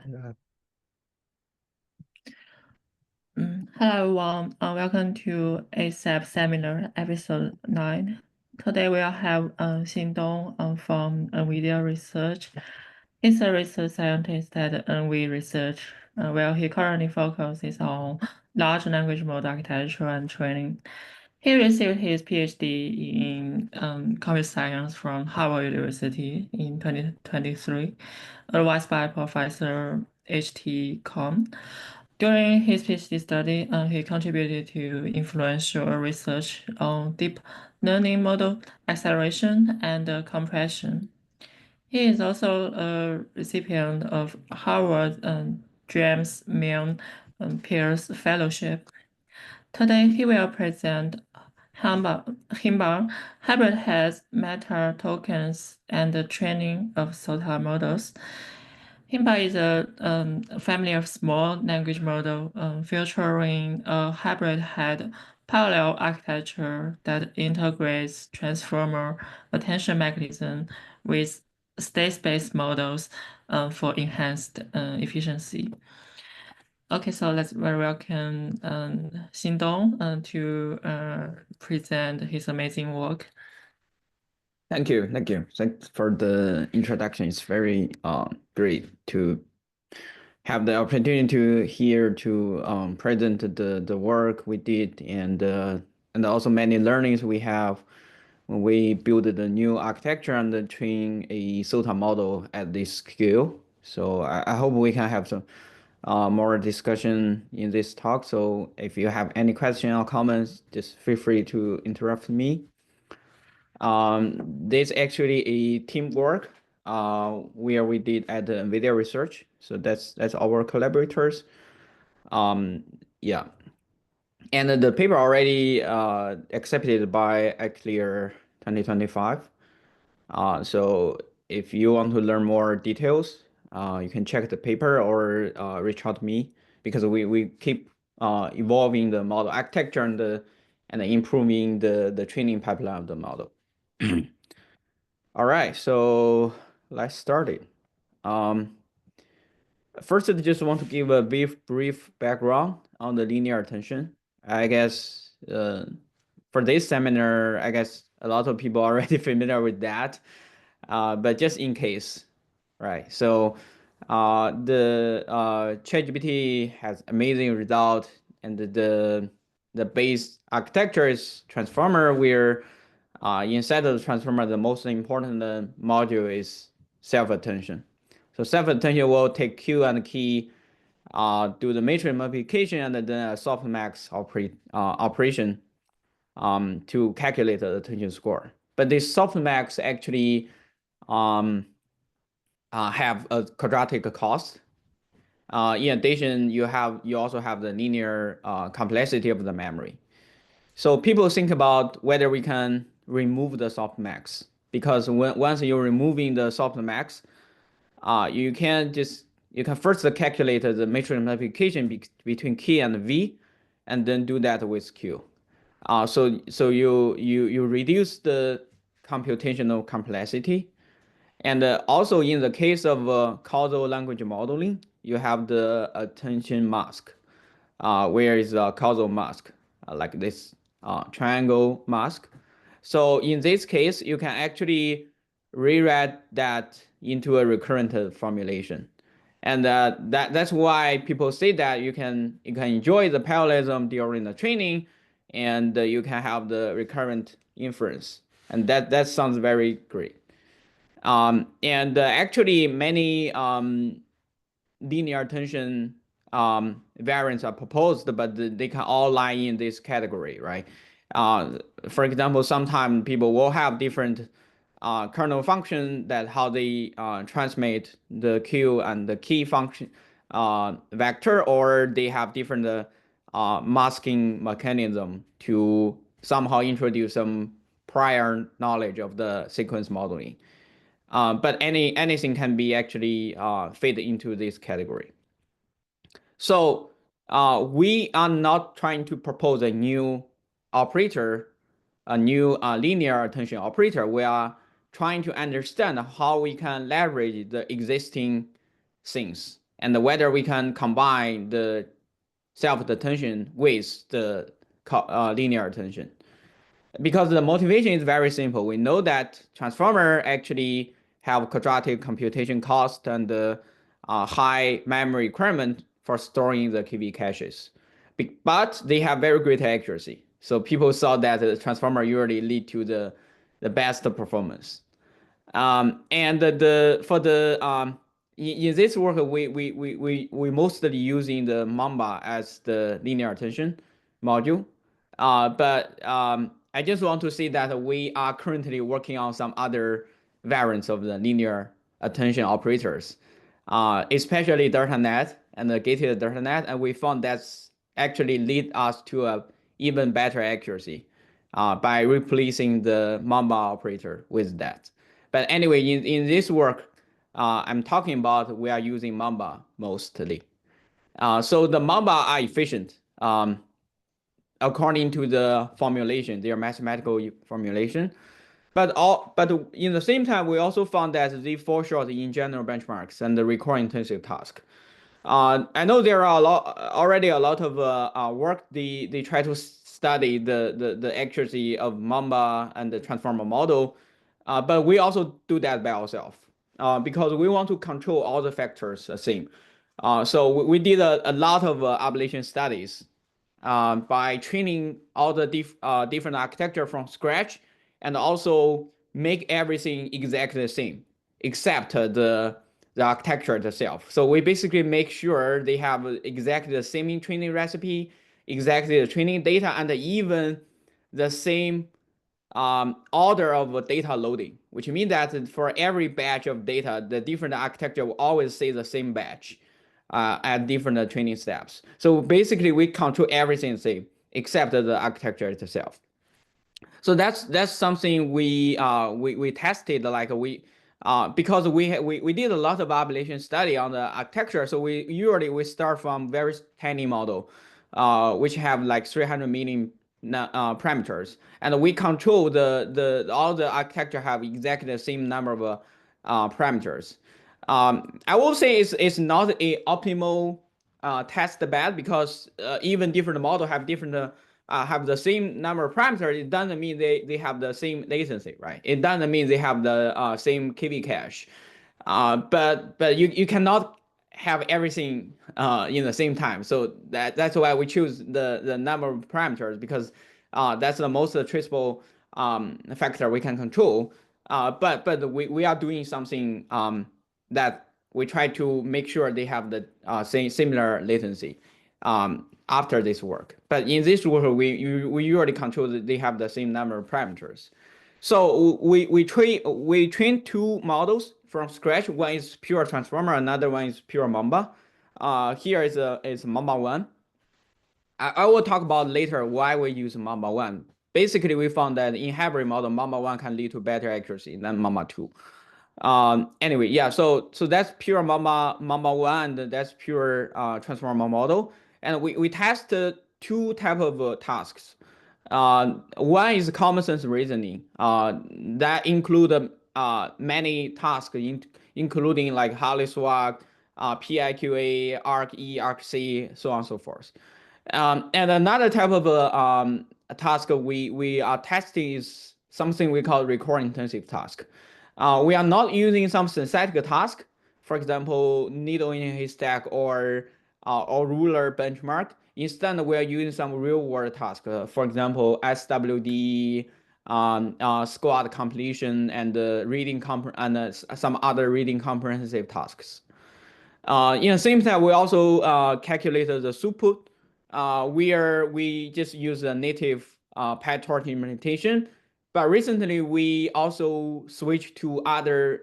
Hello everyone, welcome to ASAP Seminar Episode 9. Today we'll have Xindong from NVIDIA Research. He's a research scientist at NV Research, where he currently focuses on large language model architecture and training. He received his PhD in computer science from Harvard University in 2023, advised by Professor H.T. Kong. During his PhD study, he contributed to influential research on deep learning model acceleration and compression. He is also a recipient of Harvard James Milne Pearce Fellowship. Today, he will present Hymba hybrid heads, meta tokens, and the training of SoTA models. Hymba is a family of small language model featuring a hybrid head parallel architecture that integrates transformer attention mechanism with state-space models for enhanced efficiency. Okay, so let's very welcome Xindong to present his amazing work. Thank you. Thanks for the introduction. It's very great to have the opportunity to present the work we did and also many learnings we have when we build the new architecture and train a SOTA model at this scale. So I hope we can have some more discussion in this talk. So if you have any question or comments, just feel free to interrupt me. This actually a teamwork where we did at the NVIDIA Research. So that's our collaborators. Yeah. And the paper already accepted by Clear 2025. So if you want to learn more details, you can check the paper or reach out to me because we keep evolving the model architecture and improving the training pipeline of the model. All right, so let's start it. First, I just want to give a brief background on the linear attention. I guess for this seminar, I guess a lot of people are already familiar with that, but just in case, right? So the ChatGPT has amazing result, and the base architecture is transformer where inside of the transformer, the most important module is self-attention. So self-attention will take Q and key, do the matrix multiplication, and then a softmax operation to calculate the attention score. But this softmax actually have a quadratic cost. In addition, you also have the linear complexity of the memory. So people think about whether we can remove the softmax, because once you're removing the softmax, you can first calculate the matrix multiplication between K and V, and then do that with Q. So you reduce the computational complexity, and also in the case of causal language modeling, you have the attention mask, where is a causal mask like this triangle mask. So in this case, you can actually rewrite that into a recurrent formulation. And that's why people say that you can enjoy the parallelism during the training, and you can have the recurrent inference. And that sounds very great. And actually many linear attention variants are proposed, but they can all lie in this category, right? For example, sometimes people will have different kernel function that how they transmit the Q and the key function vector, or they have different masking mechanism to somehow introduce some prior knowledge of the sequence modeling. But anything can be actually fit into this category. So we are not trying to propose a new operator, a new linear attention operator. We are trying to understand how we can leverage the existing things and whether we can combine the self-attention with the linear attention. Because the motivation is very simple. We know that transformer actually have quadratic computation cost and high memory requirement for storing the KV caches. But they have very great accuracy. So people saw that the transformer usually lead to the best performance. And for the in this work we mostly using the Mamba as the linear attention module. But I just want to say that we are currently working on some other variants of the linear attention operators, especially DeltaNet and the gated DeltaNet, and we found that's actually lead us to a even better accuracy by replacing the Mamba operator with that. But anyway, in this work, I'm talking about we are using Mamba mostly. So the Mamba are efficient according to the formulation, their mathematical formulation. But in the same time, we also found that they fall short in general benchmarks and the recurrent intensive task. I know there are already a lot of work. They try to study the accuracy of Mamba and the transformer model, but we also do that by ourselves because we want to control all the factors the same. So we did a lot of ablation studies by training all the different architecture from scratch, and also make everything exactly the same except the architecture itself. So we basically make sure they have exactly the same training recipe, exactly the training data, and even the same order of data loading, which means that for every batch of data, the different architecture will always say the same batch at different training steps. So basically, we control everything the same except the architecture itself. So that's something we tested, like because we did a lot of ablation study on the architecture. So we start from very tiny model, which have like 300 million parameters, and we control all the architecture have exactly the same number of parameters. I will say it's not a optimal test bed, because even different model have different have the same number of parameters. It doesn't mean they have the same latency, right? It doesn't mean they have the same KV cache. But you cannot have everything in the same time. So that's why we choose the number of parameters, because that's the most traceable factor we can control. But we are doing something that we try to make sure they have the same similar latency after this work. But in this work, we usually control that they have the same number of parameters. So we train two models from scratch. One is pure transformer, another one is pure Mamba. Here is Mamba 1. I will talk about later why we use Mamba 1. Basically, we found that in hybrid model, Mamba 1 can lead to better accuracy than Mamba 2. Anyway, yeah, so that's pure Mamba 1, and that's pure transformer model. And we tested two type of tasks. One is common sense reasoning. That include many tasks, including like Hartley swap, PIQA, ARC-E, ARC-C, so on and so forth. And another type of a task we are testing is something we call recurrent intensive task. We are not using some synthetic task, for example, needle in a haystack or ruler benchmark. Instead, we are using some real world task, for example, SWD, squad completion, and reading and some other reading comprehensive tasks. In the same time, we also calculated the throughput. We just use a native PyTorch implementation, but recently we also switched to other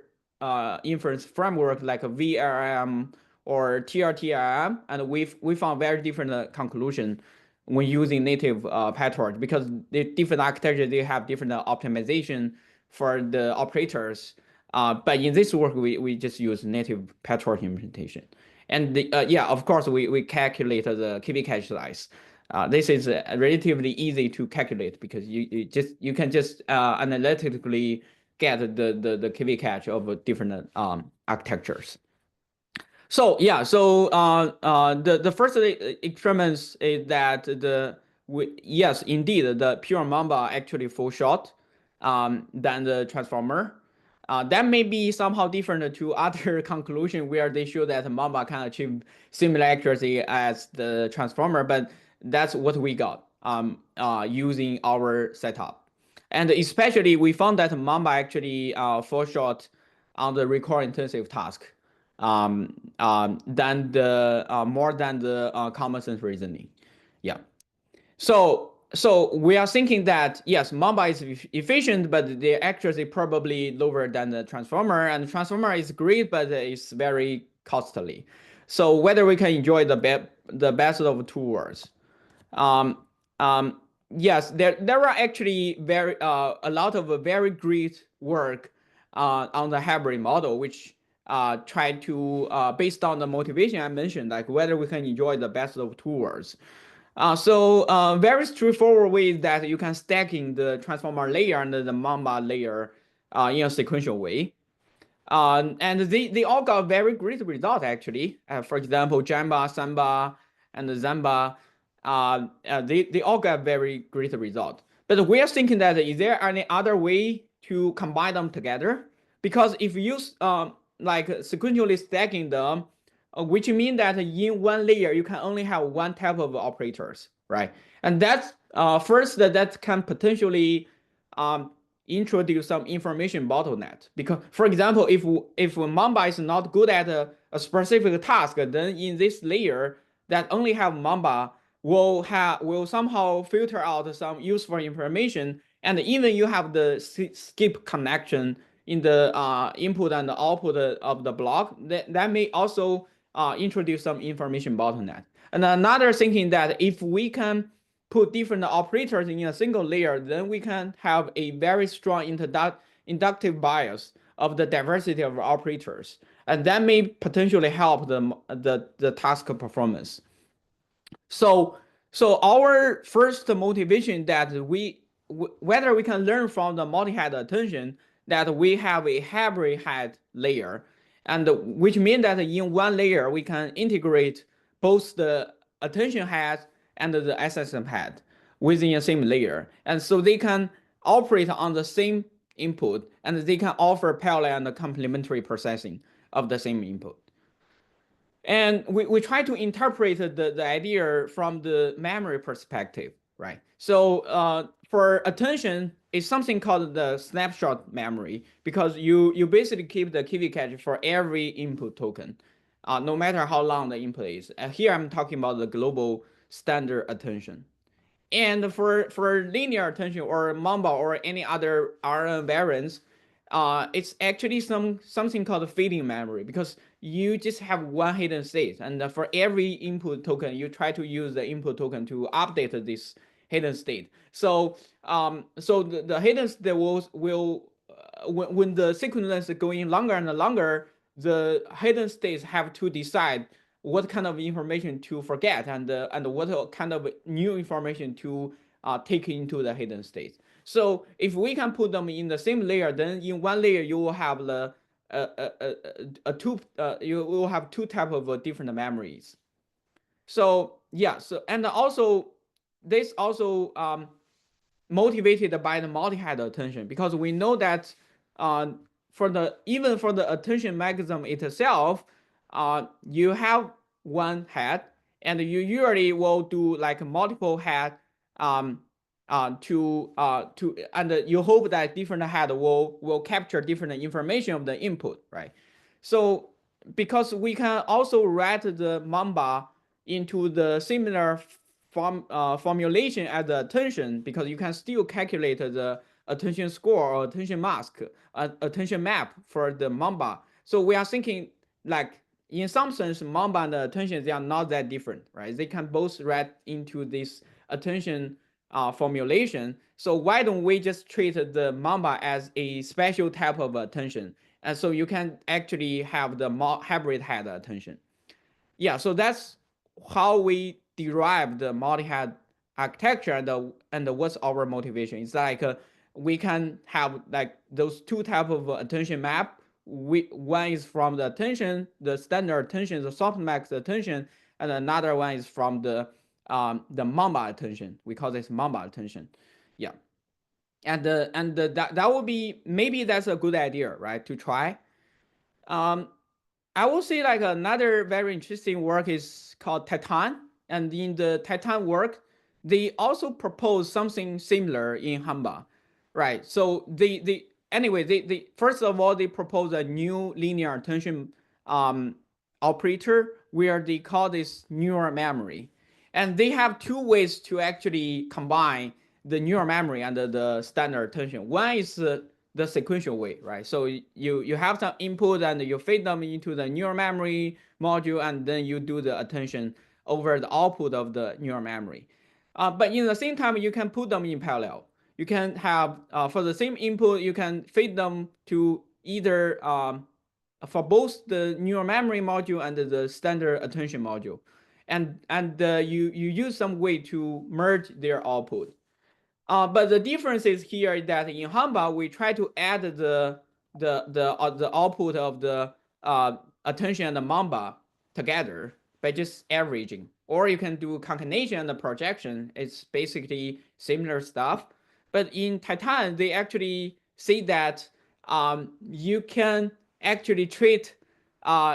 inference framework like a VRM or TRTRM, and we found very different conclusion when using native PyTorch, because the different architecture, they have different optimization for the operators. But in this work, we just use native PyTorch implementation. And yeah, of course, we calculate the KV cache size. This is relatively easy to calculate, because you can just analytically get the KV cache of different architectures. So yeah, so the first experiments is that yes, indeed, the pure Mamba actually fall short than the transformer. That may be somehow different to other conclusion where they show that Mamba can achieve similar accuracy as the transformer, but that's what we got using our setup. And especially we found that Mamba actually fall short on the record intensive task than the more than the common sense reasoning. Yeah. So we are thinking that yes, Mamba is efficient, but the accuracy probably lower than the transformer, and the transformer is great, but it's very costly. So whether we can enjoy the best of two worlds. Um, yes, there are actually a lot of very great work on the hybrid model, which try to based on the motivation I mentioned, like whether we can enjoy the best of two worlds. Very straightforward way is that you can stacking the transformer layer and the Mamba layer in a sequential way. And they all got very great result actually. For example, Jamba, Samba, and Zamba, they all got very great result. But we are thinking that is there any other way to combine them together? Because if you use like sequentially stacking them, which means that in one layer you can only have one type of operators, right? And that's first that can potentially um, introduce some information bottleneck. Because, for example, if Mamba is not good at a specific task, then in this layer that only have Mamba will somehow filter out some useful information, and even you have the skip connection in the input and the output of the block, that may also introduce some information bottleneck. And another thinking that if we can put different operators in a single layer, then we can have a very strong inductive bias of the diversity of operators. And that may potentially help the task performance. So, so our first motivation that whether we can learn from the multi-head attention that we have a hybrid head layer, and which means that in one layer we can integrate both the attention head and the SSM head within the same layer, and so they can operate on the same input and they can offer parallel and complementary processing of the same input. And we try to interpret the idea from the memory perspective, right? So for attention, it's something called the snapshot memory because you basically keep the KV cache for every input token, no matter how long the input is. Here I'm talking about the global standard attention. And for linear attention or Mamba or any other RNN variants, it's actually something called fading memory because you just have one hidden state, and for every input token, you try to use the input token to update this hidden state. So the hidden state will when the sequence is going longer and longer, the hidden states have to decide what kind of information to forget and what kind of new information to take into the hidden state. So if we can put them in the same layer, then in one layer you will have the you will have two type of different memories. So yeah, so and also this also motivated by the multi-head attention because we know that uh, even for the attention mechanism itself, you have one head and you usually will do like multiple head um, to and you hope that different head will capture different information of the input, right? So because we can also write the Mamba into the similar formulation as the attention because you can still calculate the attention score or attention mask, attention map for the Mamba. So we are thinking like in some sense, Mamba and attention, they are not that different, right? They can both write into this attention formulation. So why don't we just treat the Mamba as a special type of attention? And so you can actually have the hybrid head attention. Yeah, so that's how we derive the multi-head architecture and what's our motivation. It's like we can have like those two type of attention map one is from the attention, the standard attention, the softmax attention, and another one is from the Mamba attention. We call this Mamba attention. Yeah, and that would be, maybe that's a good idea, right? To try. Um, I will say like another very interesting work is called Titan, and in the Titan work, they also propose something similar in Hymba, right? So they anyway they first of all they propose a new linear attention um, operator where they call this neural memory, and they have two ways to actually combine the neural memory and the standard attention. One is the sequential way, right? So you have some input and you feed them into the neural memory module, and then you do the attention over the output of the neural memory. But in the same time, you can put them in parallel. You can have for the same input, you can feed them to either for both the neural memory module and the standard attention module, and you use some way to merge their output. But the difference is here that in Hymba we try to add the output of the attention and the Mamba together by just averaging, or you can do concatenation and the projection. It's basically similar stuff. But in Titan, they actually say that you can actually treat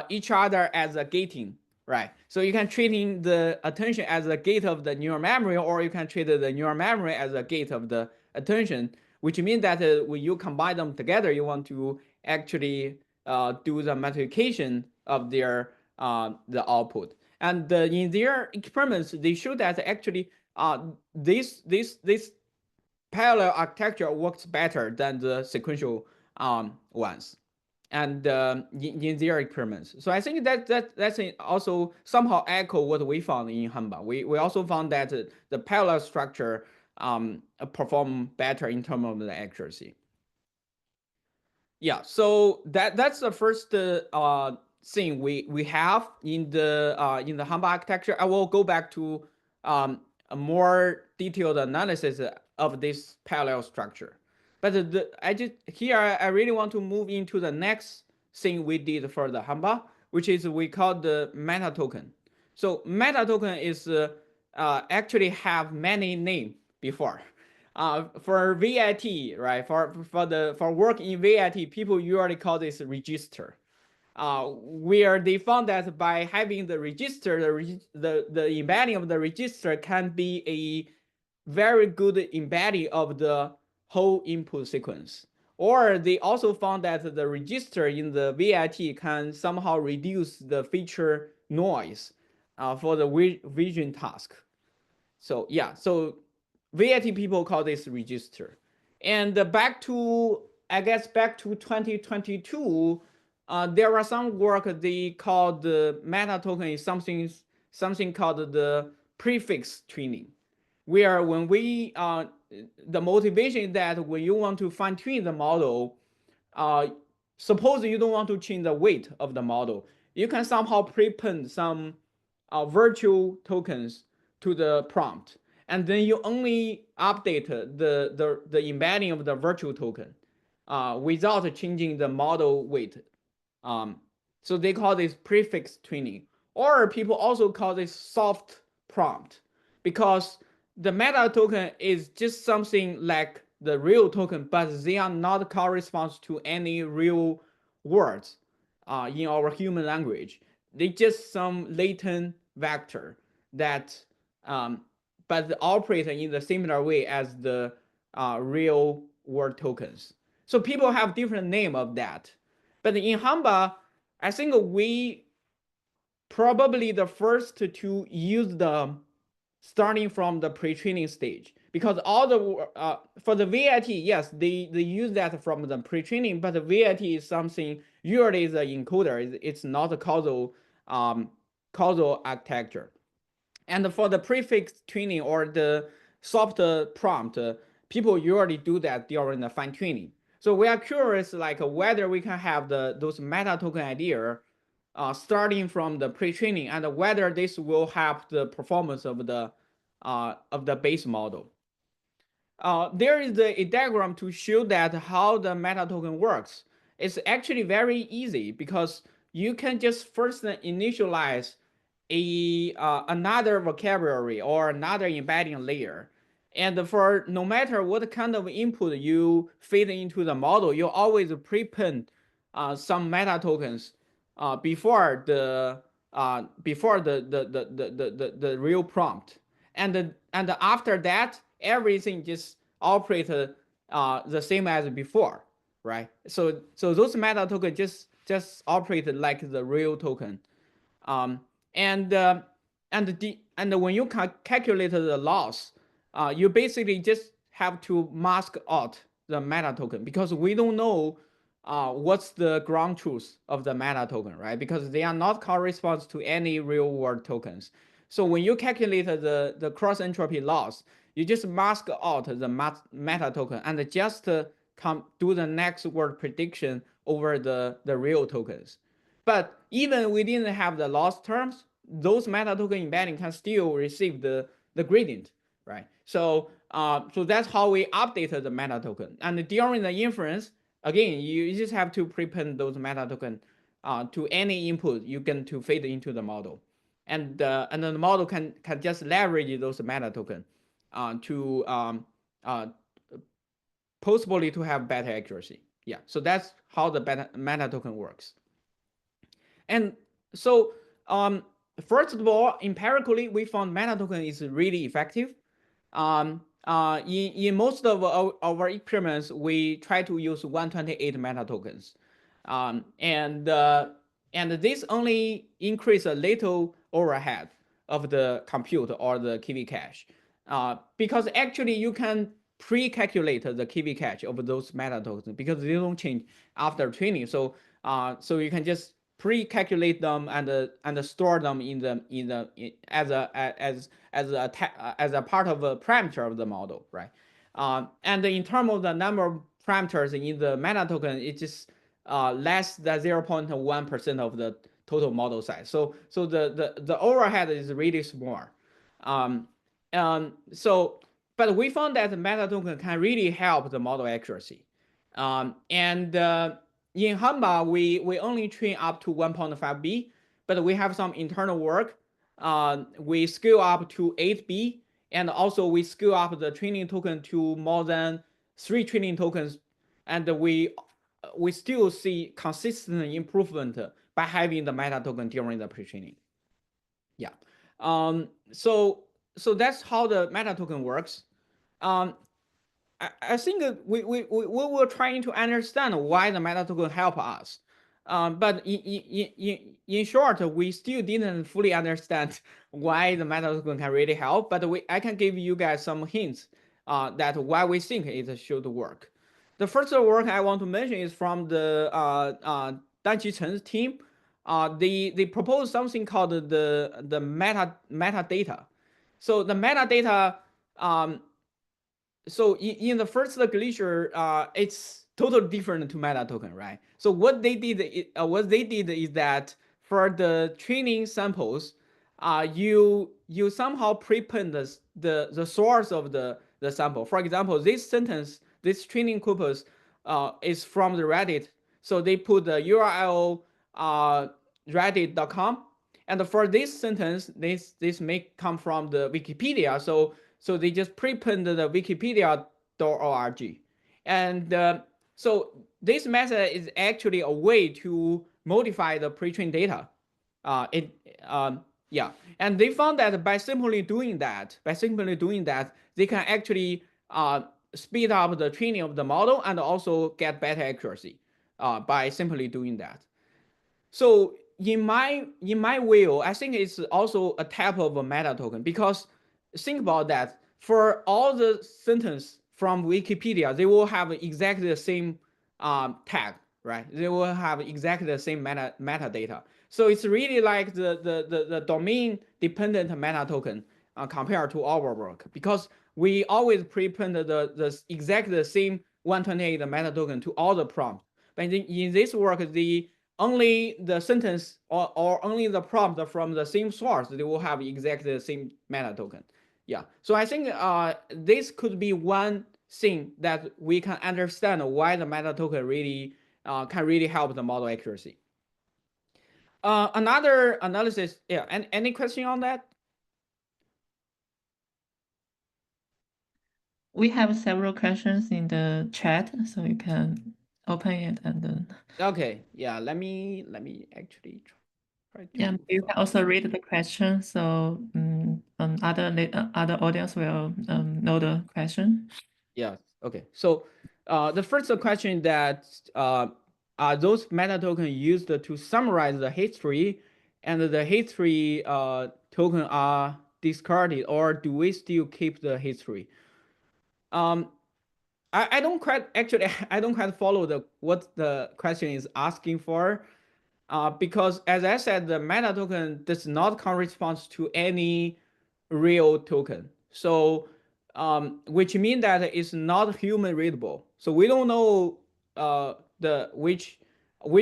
each other as a gating, right? So you can treat the attention as a gate of the neural memory, or you can treat the neural memory as a gate of the attention, which means that when you combine them together, you want to actually do the multiplication of their the output. And in their experiments, they show that actually this parallel architecture works better than the sequential ones, and in their experiments. So I think that's also somehow echo what we found in Hymba. We also found that the parallel structure perform better in terms of the accuracy. Yeah, so that's the first thing we have in the Hymba architecture. I will go back to a more detailed analysis of this parallel structure. But I really want to move into the next thing we did for the Hymba, which is we call the meta token. So meta token is actually have many names before. For VIT, right? For work in VIT, people usually call this register. Where they found that by having the register, the embedding of the register can be a very good embedding of the whole input sequence. Or they also found that the register in the VIT can somehow reduce the feature noise for the vision task. So yeah, so VIT people call this register. And back to 2022, there are some work they called the meta token is something called the prefix tuning, where when we the motivation is that when you want to fine tune the model, suppose you don't want to change the weight of the model, you can somehow prepend some virtual tokens to the prompt, and then you only update the embedding of the virtual token without changing the model weight. So they call this prefix tuning, or people also call this soft prompt, because the meta token is just something like the real token, but they are not correspond to any real words in our human language. They just some latent vector that but operate in the similar way as the real word tokens. So people have different name of that. But in Hymba, I think we probably the first to use the starting from the pre-training stage, because all the for the VIT, yes, they use that from the pre-training, but the VIT is something usually is an encoder. It's not a causal architecture. And for the prefix tuning or the soft prompt, people usually do that during the fine tuning. So we are curious, like whether we can have those meta token idea starting from the pre-training, and whether this will help the performance of the base model. There is a diagram to show that how the meta token works. it's actually very easy because you can just first initialize another vocabulary or another embedding layer. And for no matter what kind of input you feed into the model, you always prepend some meta tokens before the real prompt. And after that, everything just operated the same as before, right? So those meta tokens just operated like the real token. um, and and when you calculate the loss, you basically just have to mask out the meta token because we don't know what's the ground truth of the meta token, right? Because they are not corresponds to any real world tokens. So when you calculate the cross entropy loss, you just mask out the meta token and just do the next word prediction over the real tokens. But even we didn't have the loss terms, those meta token embedding can still receive the gradient, right? So that's how we updated the meta token. And during the inference, again, you just have to prepend those meta token to any input you can to feed into the model, and then the model can just leverage those meta token to possibly to have better accuracy. Yeah, so that's how the meta token works. And so, first of all, empirically, we found meta token is really effective. In most of our experiments, we try to use 128 meta tokens, um, and uh, and this only increase a little overhead of the compute or the KV cache, because actually you can pre-calculate the KV cache of those meta tokens because they don't change after training. So you can just pre-calculate them and store them as a part of a parameter of the model, right? And in terms of the number of parameters in the meta token, it's just less than 0.1% of the total model size. So the overhead is really small. Um, so, but we found that the meta token can really help the model accuracy. And in Hymba, we only train up to 1.5B, but we have some internal work. We scale up to 8B, and also we scale up the training token to more than 3 training tokens, and we still see consistent improvement by having the meta token during the pre-training. Yeah. So that's how the meta token works. Um, I think we were trying to understand why the meta token help us. But in short, we still didn't fully understand why the meta token can really help. But I can give you guys some hints that why we think it should work. The first work I want to mention is from the Danqi Chen's team. They proposed something called the metadata. So the metadata, um, so in the first glacier, it's totally different to meta token, right? So what they did is that for the training samples, you somehow prepend the source of the sample. For example, this training corpus is from the Reddit, so they put the URL reddit.com, and for this sentence, this may come from the Wikipedia, so they just prepend the wikipedia.org. And so this method is actually a way to modify the pre-trained data. It Yeah, and they found that by simply doing that, they can actually speed up the training of the model and also get better accuracy by simply doing that. So in my view, I think it's also a type of a meta token because think about that. For all the sentence from Wikipedia, they will have exactly the same tag, right? They will have exactly the same metadata. So it's really like the domain dependent meta token compared to our work because we always prepend the exactly the same 128 meta token to all the prompt. But in this work, the only the sentence or only the prompt from the same source, they will have exactly the same meta token. Yeah. So I think this could be one thing that we can understand why the meta token really can really help the model accuracy. Another analysis, yeah, and any question on that? We have several questions in the chat, so you can open it and then. Okay, yeah, let me actually try to Yeah, you can also read the question, so other audience will know the question. Yeah. Okay. So the first question that are those meta tokens used to summarize the history, and the history token are discarded, or do we still keep the history? I don't quite actually I don't quite follow what the question is asking for. Because as I said, the meta token does not correspond to any real token. So, which means that it's not human readable. So we don't know the which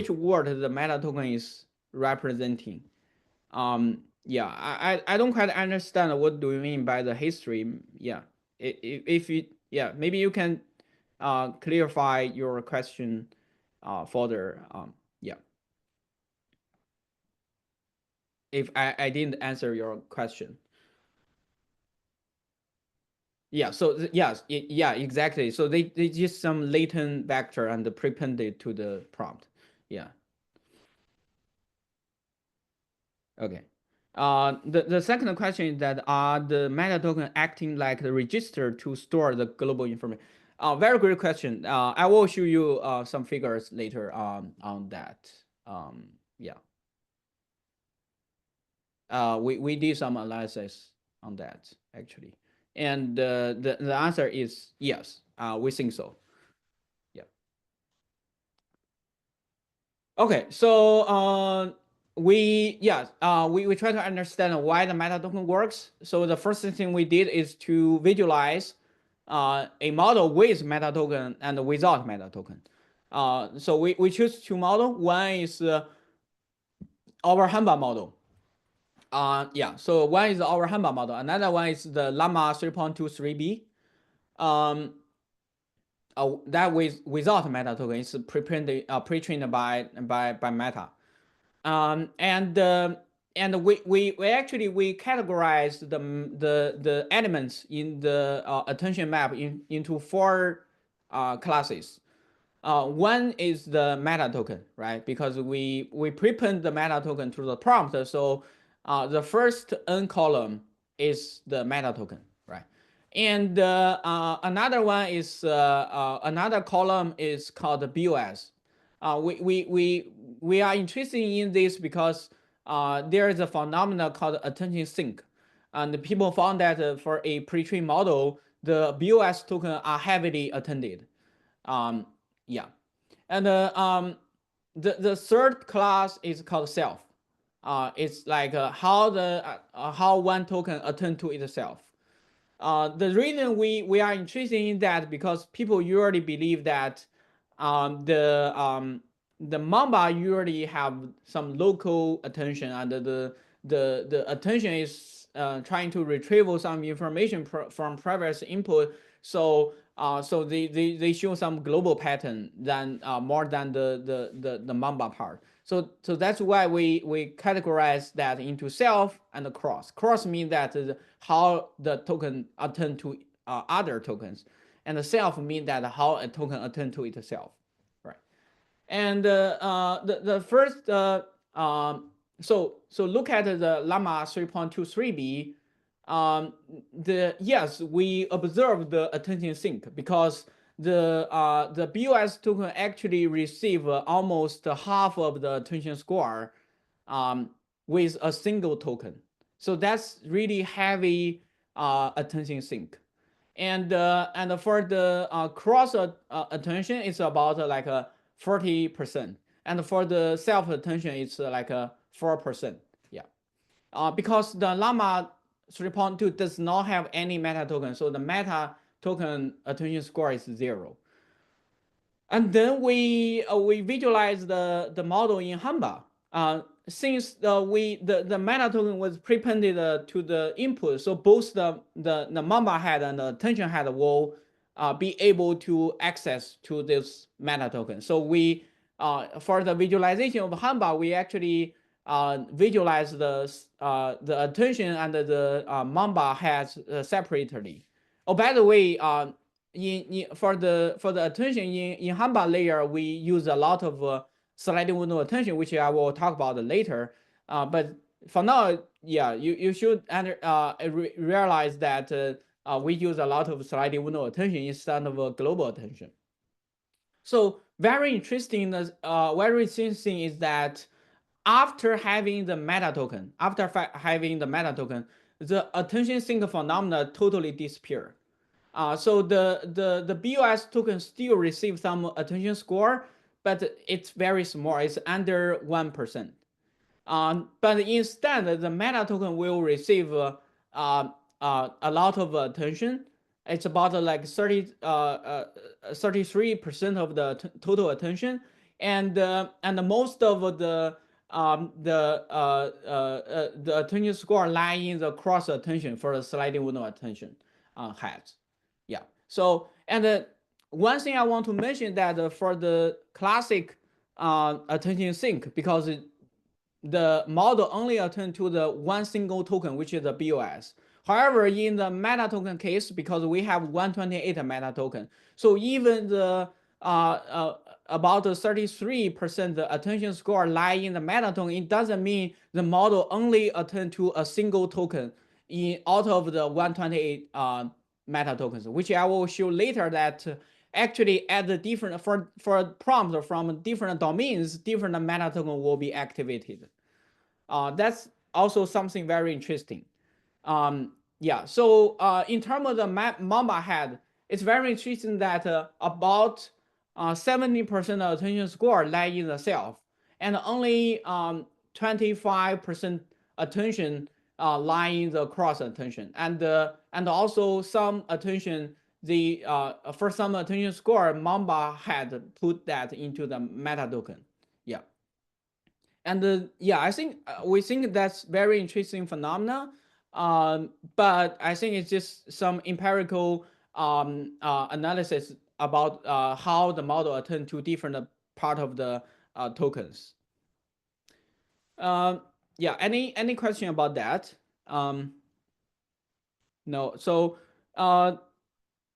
word the meta token is representing. Yeah, I don't quite understand what do you mean by the history. Yeah, if you yeah maybe you can clarify your question further. Yeah. If I didn't answer your question. Yeah, so yes, yeah, exactly. So they just some latent vector and prepend it to the prompt. Yeah. Okay. The second question is that are the meta token acting like the register to store the global information? Very great question. I will show you some figures later on that. Yeah. We did some analysis on that actually, and the answer is yes. We think so. Yeah. Okay. So we try to understand why the meta token works. So the first thing we did is to visualize a model with meta token and without meta token. So we choose two models. One is our Hymba model. Yeah, so one is our Hymba model. Another one is the Llama 3.23b. That without meta token is pre-trained by Meta. And we actually we categorize the elements in the attention map into four classes. One is the meta token, right? Because we prepend the meta token to the prompt. So the first n column is the meta token, right? And another one is another column is called the BOS. We are interested in this because there is a phenomenon called attention sink, and people found that for a pre-trained model, the BOS token are heavily attended. Um, yeah, and the third class is called self. It's like how one token attend to itself. The reason we are interested in that because people usually believe that um, the um, the Mamba usually have some local attention, and the attention is trying to retrieve some information from previous input. So so they show some global pattern than more than the Mamba part. So that's why we categorize that into self and cross. Cross means that how the token attend to other tokens, and the self means that how a token attend to itself, right? And the first so look at the Llama 3.23b. Yes, we observe the attention sink because the BOS token actually receive almost half of the attention score with a single token. So that's really heavy attention sink. And for the cross attention, it's about like a 40%, and for the self attention, it's like a 4%. Yeah, because the Llama 3.2 does not have any meta token, so the meta token attention score is 0. And then we visualize the model in Hymba. Since the meta token was prepended to the input, so both the Mamba head and the attention head will be able to access to this meta token. So for the visualization of Hymba, we actually visualize the attention and the Mamba heads separately. Oh, by the way, for the attention in Hymba layer, we use a lot of sliding window attention, which I will talk about later. But for now, yeah, you should realize that we use a lot of sliding window attention instead of global attention. So very interesting is that after having the meta token, the attention sync phenomena totally disappear. So the BOS token still receives some attention score, but it's very small. It's under 1%. But instead, the meta token will receive a lot of attention. It's about like 33% of the total attention, and most of the attention score lie in the cross attention for the sliding window attention heads. Yeah. So one thing I want to mention that for the classic attention sync, because the model only attend to the one single token, which is the BOS. However, in the meta token case, because we have 128 meta token, so even the about 33% the attention score lie in the meta token, it doesn't mean the model only attend to a single token in out of the 128 meta tokens, which I will show later that actually at the different for prompt from different domains, different meta token will be activated. That's also something very interesting. Yeah, so in terms of the Mamba head, it's very interesting that about 70% of attention score lie in the self, and only 25% attention lie in the cross attention, and also some attention the for some attention score, Mamba had put that into the meta token. Yeah. And yeah, I think we think that's very interesting phenomena. But I think it's just some empirical analysis about how the model attend to different part of the tokens. Yeah, any question about that? No. So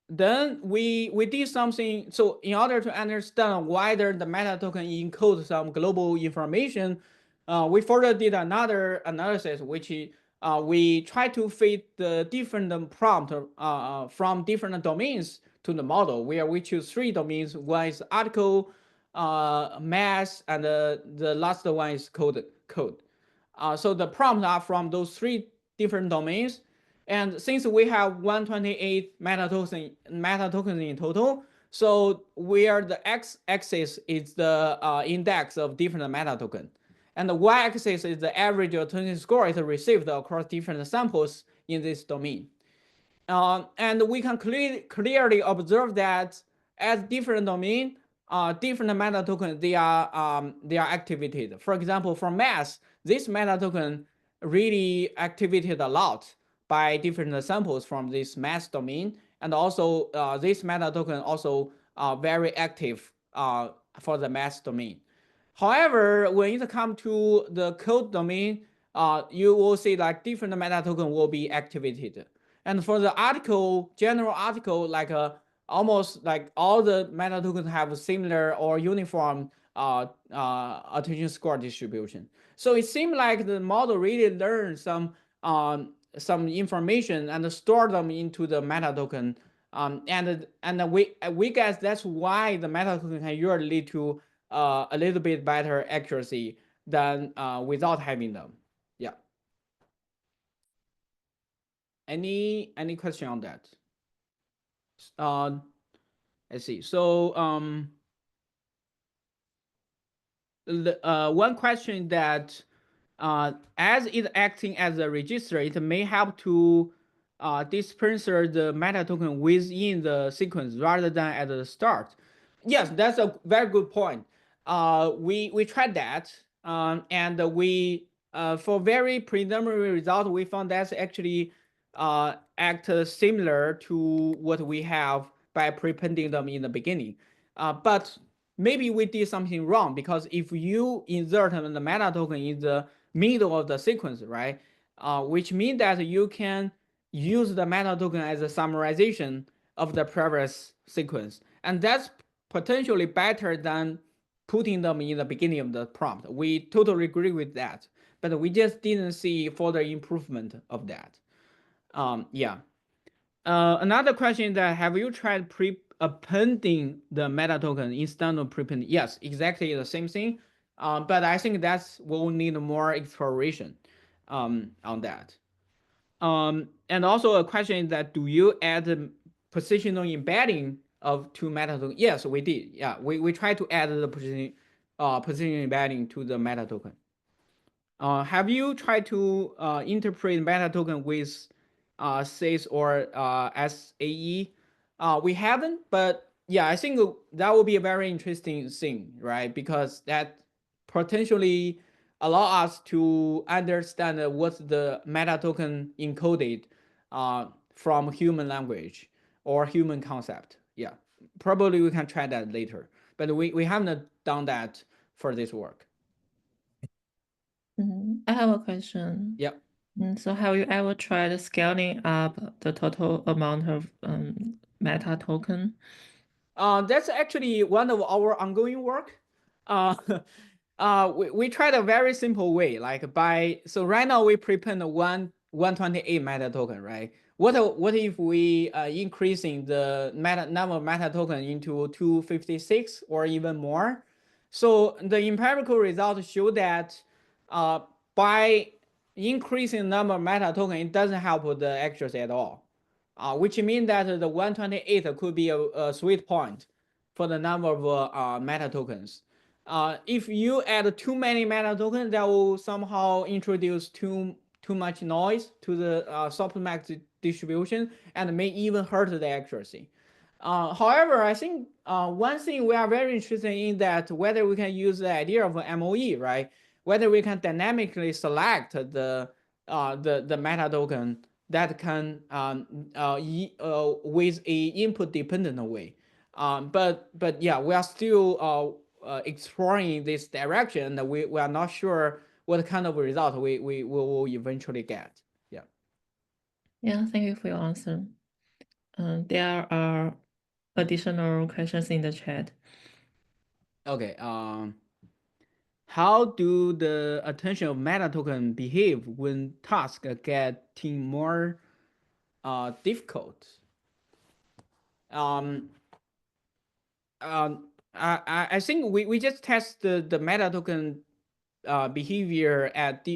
then we did something. So in order to understand whether the meta token encodes some global information, we further did another analysis, which we try to fit the different prompt from different domains to the model, where we choose 3 domains. One is article, mass, and the last one is code. So the prompts are from those 3 different domains. And since we have 128 meta tokens in total, so where the x-axis is the index of different meta token, and the y-axis is the average attention score is received across different samples in this domain. And we can clearly observe that as different domain, different meta tokens they are activated. For example, for mass, this meta token really activated a lot by different samples from this mass domain, and also this meta token also very active for the mass domain. However, when it comes to the code domain, you will see like different meta token will be activated. And for the article, general article, like almost like all the meta tokens have similar or uniform attention score distribution. So it seems like the model really learned some information and store them into the meta token. And we guess that's why the meta token can usually lead to a little bit better accuracy than without having them. Yeah. Any question on that? Let's see. So one question that as it acting as a register, it may help to dispense the meta token within the sequence rather than at the start. Yes, that's a very good point. We tried that, and we for very preliminary result, we found that's actually act similar to what we have by prepending them in the beginning. But maybe we did something wrong, because if you insert the meta token in the middle of the sequence, right, which means that you can use the meta token as a summarization of the previous sequence, and that's potentially better than putting them in the beginning of the prompt. We totally agree with that, but we just didn't see further improvement of that. Yeah. Another question is that have you tried appending the meta token instead of prepending? Yes, exactly the same thing. But I think that's will need more exploration on that. And also a question is that do you add positional embedding of two meta token? Yes, we did. Yeah, we tried to add the positional embedding to the meta token. Have you tried to interpret meta token with SACE or SAE? We haven't, but yeah, I think that will be a very interesting thing, right? Because that potentially allow us to understand what's the meta token encoded from human language or human concept. Yeah, probably we can try that later, but we haven't done that for this work. I have a question. Yeah. So have you ever tried scaling up the total amount of meta token? That's actually one of our ongoing work. Uh, we tried a very simple way, like so right now we prepend 128 meta token, right? What if we increasing the number of meta token into 256 or even more? So the empirical results show that by increasing the number of meta token, it doesn't help the accuracy at all. Which means that the 128 could be a sweet point for the number of meta tokens. If you add too many meta tokens, that will somehow introduce too much noise to the softmax distribution and may even hurt the accuracy. However, I think one thing we are very interested in that whether we can use the idea of MOE, right? Whether we can dynamically select the meta token that can with a input dependent way. But yeah, we are still exploring this direction. We are not sure what kind of result we will eventually get. Yeah. Yeah, thank you for your answer. There are additional questions in the chat. Okay. How do the attention of meta token behave when tasks are getting more difficult? Um, I think we just test the meta token behavior at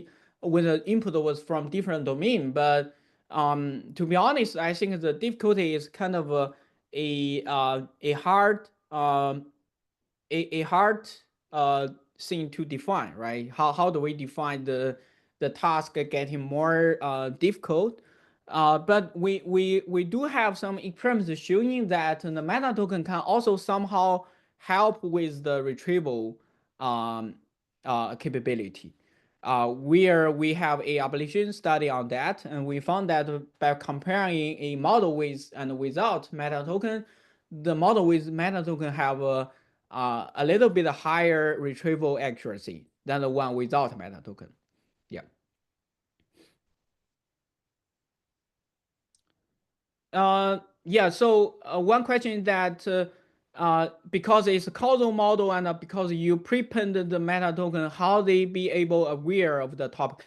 when the input was from different domain. But to be honest, I think the difficulty is kind of a hard a hard thing to define, right? How do we define the task getting more difficult? But we do have some experiments showing that the meta token can also somehow help with the retrieval capability. Where we have a application study on that, and we found that by comparing a model with and without meta token, the model with meta token have a little bit higher retrieval accuracy than the one without meta token. Yeah. Yeah. So one question is that because it's a causal model and because you prepend the meta token, how they be able aware of the topic?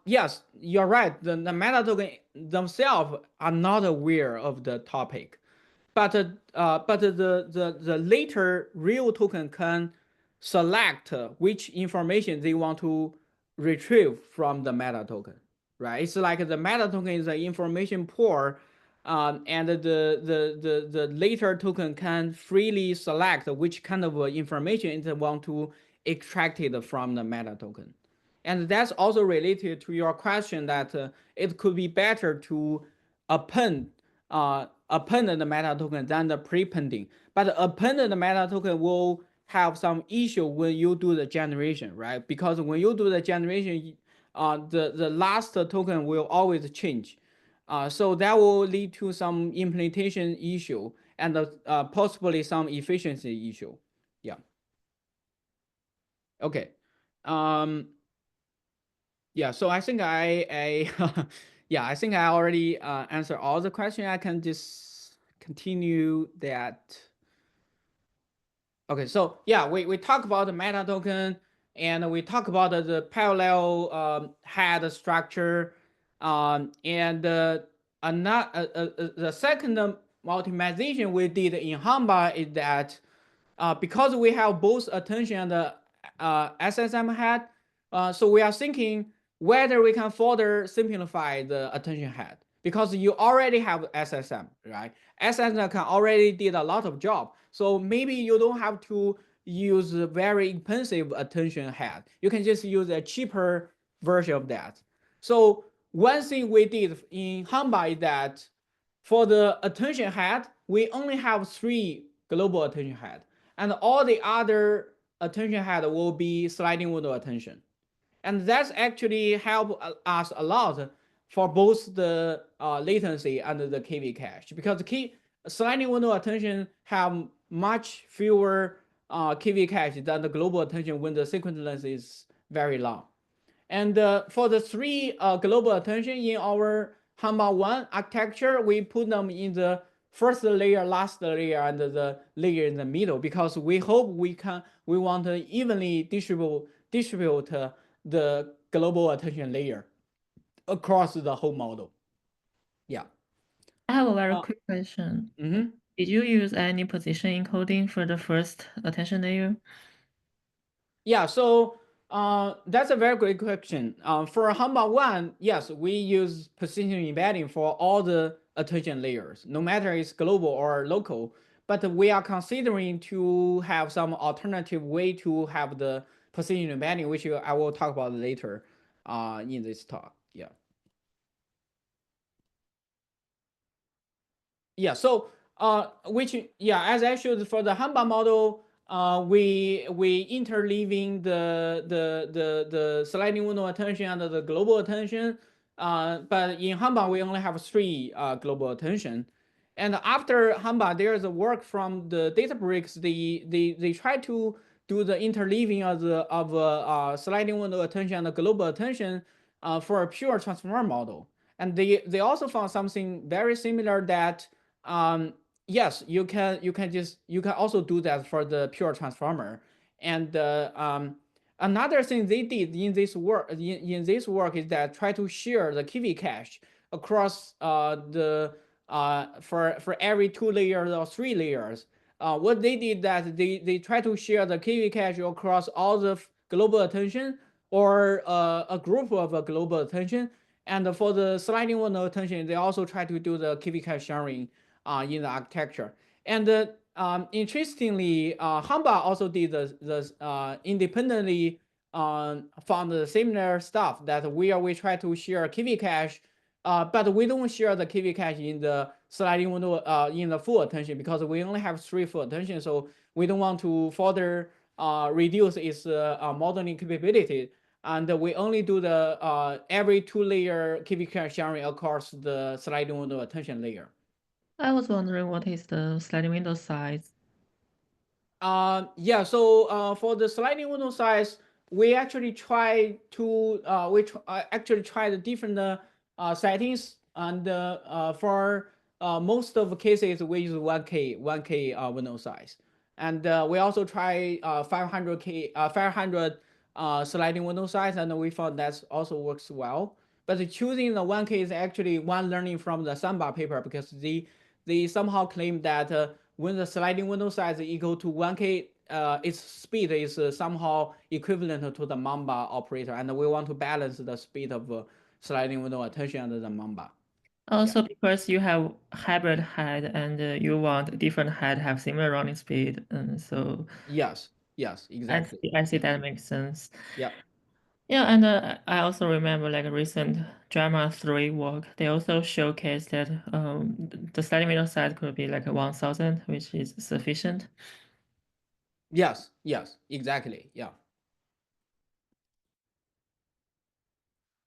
Yes, you're right. The meta token themselves are not aware of the topic, but the later real token can select which information they want to retrieve from the meta token, right? It's like the meta token is an information pool, and the later token can freely select which kind of information it want to extract it from the meta token. And that's also related to your question that it could be better to append append the meta token than the prepending. But append the meta token will have some issue when you do the generation, right? Because when you do the generation, the last token will always change. So that will lead to some implementation issue and possibly some efficiency issue. Yeah. Okay. Um, yeah, so I think I yeah, I think I already answered all the questions. I can just continue that. Okay, so yeah, we talk about the meta token and we talk about the parallel head structure, and the second optimization we did in Hamba is that because we have both attention and the SSM head, so we are thinking whether we can further simplify the attention head because you already have SSM, right? SSM can already did a lot of job, so maybe you don't have to use a very expensive attention head. You can just use a cheaper version of that. So one thing we did in Hamba is that for the attention head, we only have 3 global attention head, and all the other attention head will be sliding window attention. And that's actually help us a lot for both the latency and the KV cache because the key sliding window attention have much fewer KV cache than the global attention when the sequence length is very long. And for the 3 global attention in our Hamba 1 architecture, we put them in the first layer, last layer, and the layer in the middle because we hope we want to evenly distribute the global attention layer across the whole model. Yeah. I have a very Uh, quick question. mhm. Did you use any position encoding for the first attention layer? Yeah, so that's a very great question. For Hamba 1, yes, we use position embedding for all the attention layers, no matter it's global or local. But we are considering to have some alternative way to have the position embedding, which I will talk about later in this talk. Yeah. Yeah, so which yeah, as I showed for the Hamba model, we interleaving the sliding window attention and the global attention. But in Hamba we only have 3 global attention. And after Hamba, there's a work from the Databricks. They try to do the interleaving of the sliding window attention and the global attention for a pure transformer model. And they also found something very similar that yes, you can also do that for the pure transformer. And another thing they did in this work is that try to share the KV cache across the for every 2 layers or 3 layers. What they did that they try to share the KV cache across all the global attention or a group of a global attention. And for the sliding window attention, they also try to do the KV cache sharing in the architecture. And interestingly, Hamba also did the independently found the similar stuff that we try to share KV cache, but we don't share the KV cache in the sliding window in the full attention because we only have 3 full attention, so we don't want to further reduce its modeling capability. And we only do the every 2 layer KV cache sharing across the sliding window attention layer. I was wondering what is the sliding window size? Yeah, so for the sliding window size, we actually try to actually try the different settings, and for most of the cases we use 1K window size, and we also try 500 sliding window size, and we found that also works well. But choosing the 1K is actually one learning from the Samba paper because they somehow claim that when the sliding window size is equal to 1K, its speed is somehow equivalent to the Mamba operator, and we want to balance the speed of sliding window attention under the Mamba. Yeah. Also, because you have hybrid head and you want different head have similar running speed, and so Yes. Yes. Exactly. I see Yeah. that makes sense. Yeah. Yeah, and I also remember like a recent Drama 3 work. They also showcased that the sliding window size could be like 1,000, which is sufficient. Yes. Yes. Exactly. Yeah.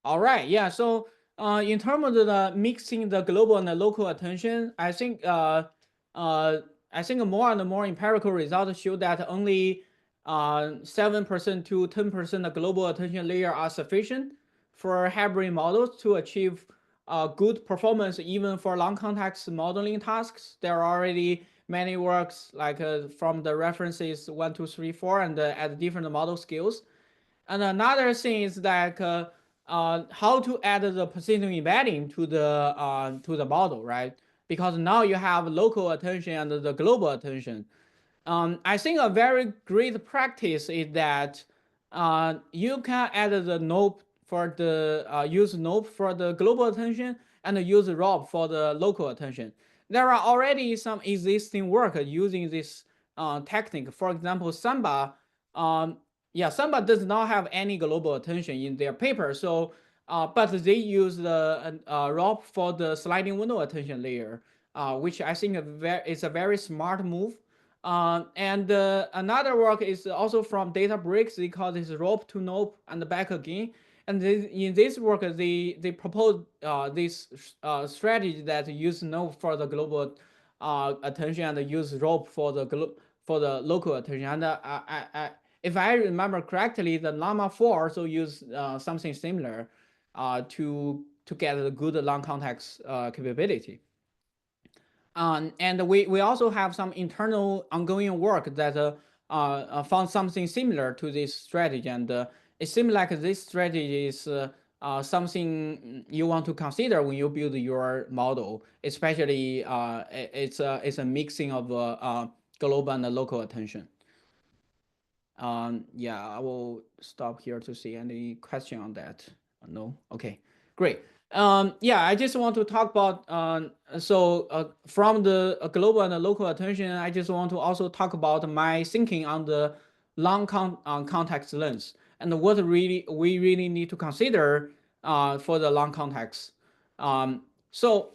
All right. Yeah. So in terms of the mixing the global and the local attention, I think more and more empirical results show that only 7% to 10% global attention layer are sufficient for hybrid models to achieve good performance even for long context modeling tasks. There are already many works like from the references 1, 2, 3, 4 and at different model scales. And another thing is that how to add the positional embedding to the model, right? Because now you have local attention and the global attention. I think a very great practice is that you can add the nope for the use nope for the global attention and use rob for the local attention. There are already some existing work using this technique. For example, Samba, yeah, Samba does not have any global attention in their paper, so but they use the rob for the sliding window attention layer, which I think is a very smart move. And another work is also from Databricks. They call this rope to nope and back again. And in this work, they propose this strategy that use nope for the global attention and use rope for the local attention. And if I remember correctly, the Llama 4 also use something similar to get a good long context capability. And we also have some internal ongoing work that found something similar to this strategy. And it seems like this strategy is something you want to consider when you build your model, especially it's a mixing of global and local attention. Yeah, I will stop here to see any question on that. No? Okay, great. Yeah, I just want to talk about from the global and the local attention, I just want to also talk about my thinking on the long context length and what we really need to consider for the long context. So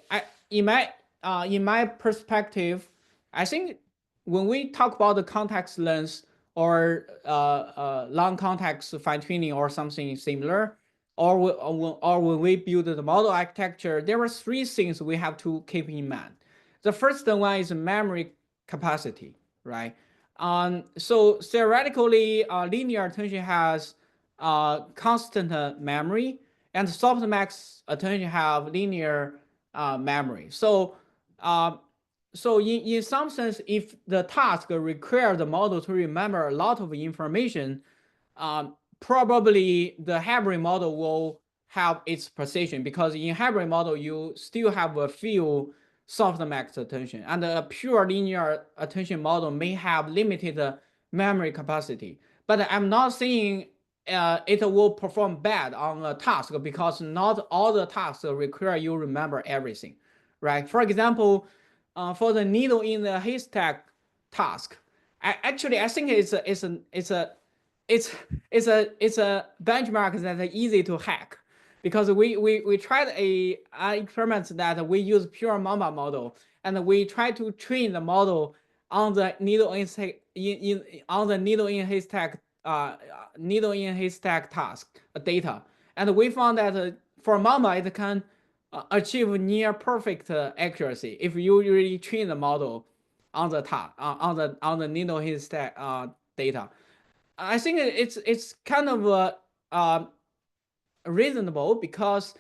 in my perspective, I think when we talk about the context length or long context fine tuning or something similar, or when we build the model architecture, there are three things we have to keep in mind. The first one is memory capacity, right? So theoretically, linear attention has constant memory, and softmax attention have linear memory. So in some sense, if the task requires the model to remember a lot of information, probably the hybrid model will have its precision, because in hybrid model you still have a few softmax attention, and a pure linear attention model may have limited memory capacity. But I'm not saying it will perform bad on a task, because not all the tasks require you remember everything, right? For example, for the needle in the haystack task, I think it's a benchmark that is easy to hack, because we tried a experiment that we use pure Mamba model, and we try to train the model on the needle in haystack task data, and we found that for Mamba it can achieve near perfect accuracy if you really train the model on the needle haystack data. I think it's kind of reasonable, because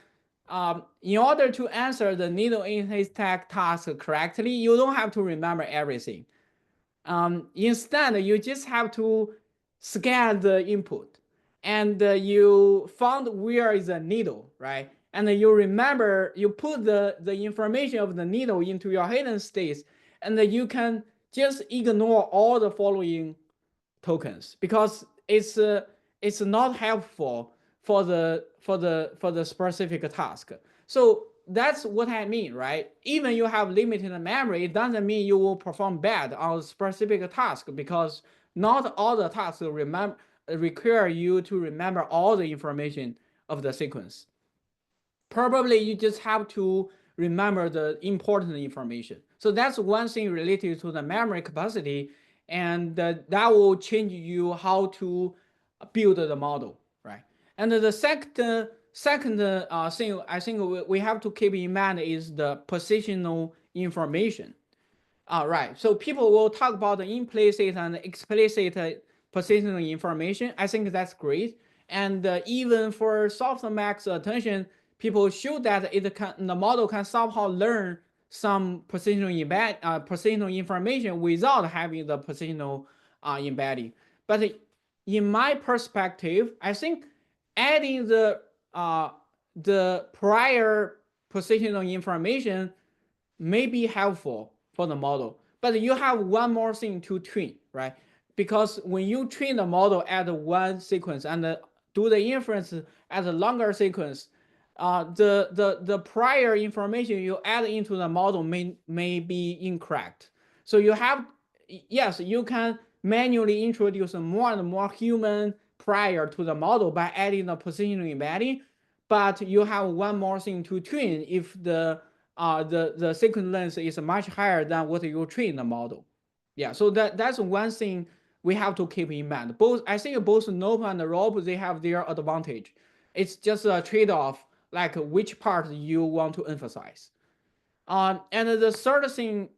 in order to answer the needle in haystack task correctly, you don't have to remember everything. Instead, you just have to scan the input, and you found where is the needle, right? And you remember, you put the information of the needle into your hidden states, and you can just ignore all the following tokens, because it's not helpful for the specific task. So that's what I mean, right? Even you have limited memory, it doesn't mean you will perform bad on a specific task, because not all the tasks require you to remember all the information of the sequence. Probably you just have to remember the important information. So that's one thing related to the memory capacity, and that will change you how to build the model, right? And the second thing I think we have to keep in mind is the positional information. Right. So people will talk about the implicit and explicit positional information. I think that's great. And even for softmax attention, people show that the model can somehow learn some positional information without having the positional embedding. But in my perspective, I think adding the prior positional information may be helpful for the model, but you have one more thing to train, right? Because when you train the model at one sequence and do the inference at a longer sequence, the prior information you add into the model may be incorrect. So you have, yes, you can manually introduce more and more human prior to the model by adding the positional embedding, but you have one more thing to train if the sequence length is much higher than what you train the model. Yeah, so that's one thing we have to keep in mind. I think both NOP and ROP, they have their advantage. It's just a trade-off, like which part you want to emphasize. And the third thing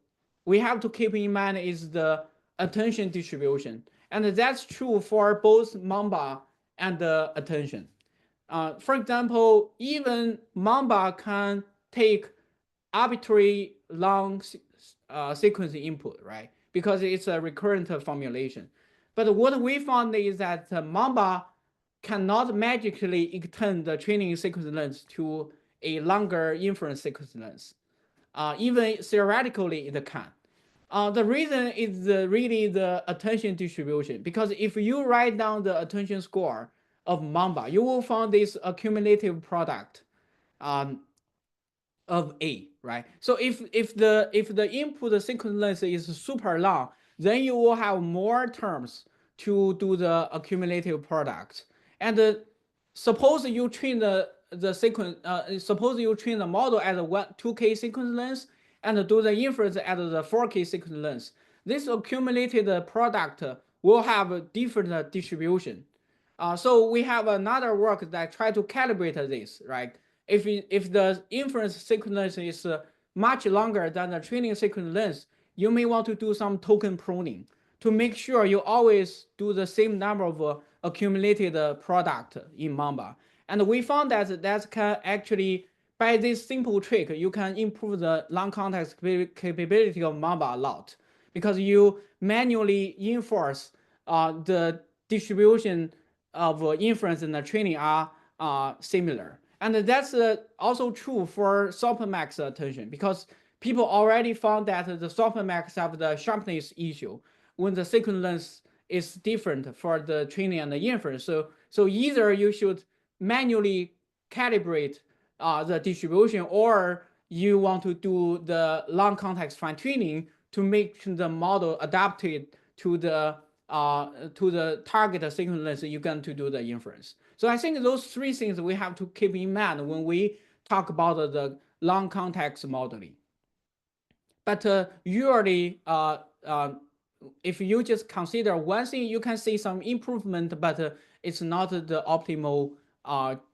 we have to keep in mind is the attention distribution, and that's true for both Mamba and the attention. For example, even Mamba can take arbitrary long sequence input, right? Because it's a recurrent formulation. But what we found is that Mamba cannot magically extend the training sequence length to a longer inference sequence length. Even theoretically, it can. The reason is really the attention distribution, because if you write down the attention score of Mamba, you will find this accumulative product um, of A, right? So if the input sequence length is super long, then you will have more terms to do the accumulative product. And suppose you train the sequence, suppose you train the model at a 2K sequence length and do the inference at the 4K sequence length. This accumulated product will have a different distribution. So we have another work that try to calibrate this, right? If the inference sequence is much longer than the training sequence length, you may want to do some token pruning to make sure you always do the same number of accumulated product in Mamba. And we found that can actually, by this simple trick, you can improve the long context capability of Mamba a lot, because you manually enforce the distribution of inference and the training are similar. And that's also true for softmax attention, because people already found that the softmax have the sharpness issue when the sequence length is different for the training and the inference. So either you should manually calibrate the distribution, or you want to do the long context fine tuning to make the model adapted to the target sequence length you're going to do the inference. So I think those three things we have to keep in mind when we talk about the long context modeling. But usually, if you just consider one thing, you can see some improvement, but it's not the optimal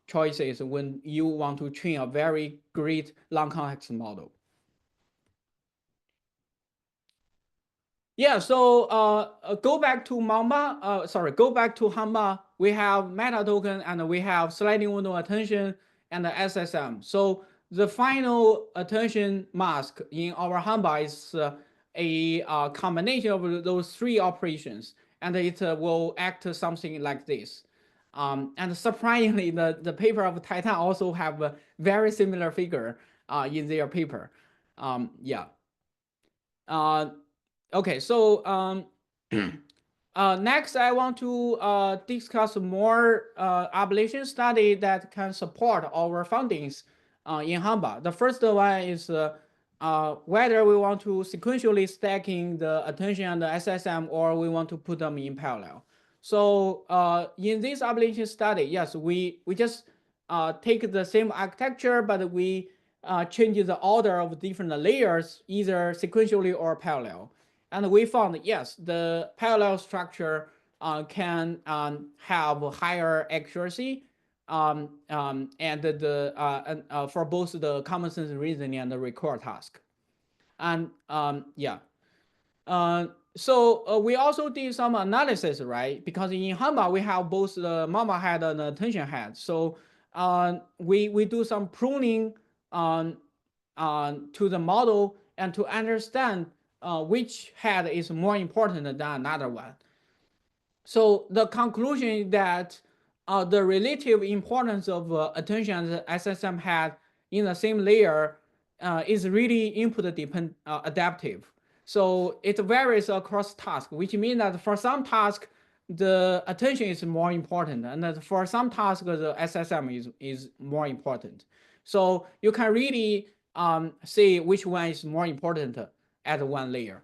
choices when you want to train a very great long context model. Yeah, so go back to Mamba, go back to Hymba. We have meta token and we have sliding window attention and the SSM. So the final attention mask in our Hymba is a combination of those three operations, and it will act something like this. And surprisingly, the paper of Titan also have a very similar figure in their paper. Yeah. Okay, so next I want to discuss more ablation study that can support our findings in Hymba. The first one is whether we want to sequentially stacking the attention and the SSM, or we want to put them in parallel. So in this ablation study, yes, we just take the same architecture, but we change the order of different layers, either sequentially or parallel. And we found, yes, the parallel structure can have higher accuracy and for both the common sense reasoning and the record task. And yeah. So we also did some analysis, right? Because in Hymba we have both the mama head and the attention head. So we do some pruning on to the model and to understand which head is more important than another one. So the conclusion is that the relative importance of attention and the SSM head in the same layer is really input adaptive. So it varies across tasks, which means that for some tasks, the attention is more important, and that for some tasks, the SSM is more important. So you can really see which one is more important at one layer.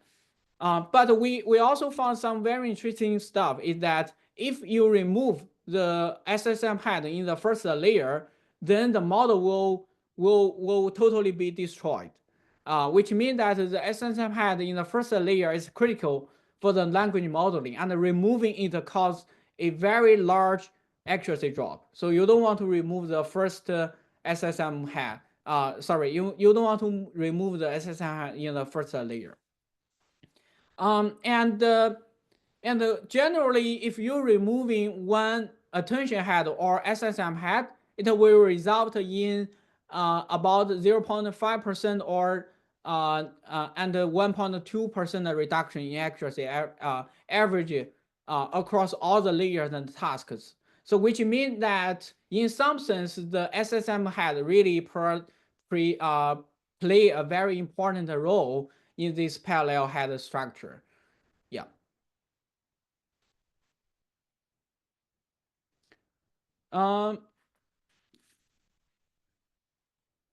But we also found some very interesting stuff is that if you remove the SSM head in the first layer, then the model will totally be destroyed. Which means that the SSM head in the first layer is critical for the language modeling, and removing it causes a very large accuracy drop. So you don't want to remove the first SSM head. Sorry, you don't want to remove the SSM head in the first layer. Um, and uh, and generally, if you're removing one attention head or SSM head, it will result in about 0.5% or and 1.2% reduction in accuracy average across all the layers and tasks. So which means that in some sense, the SSM head really play a very important role in this parallel head structure. Yeah. Um,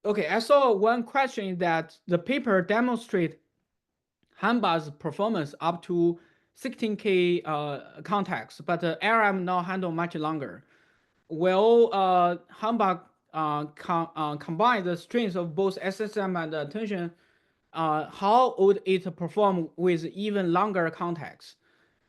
okay, I saw one question that the paper demonstrate Hymba's performance up to 16K context, but the ARM now handle much longer. Will Hymba combine the strengths of both SSM and attention? How would it perform with even longer context?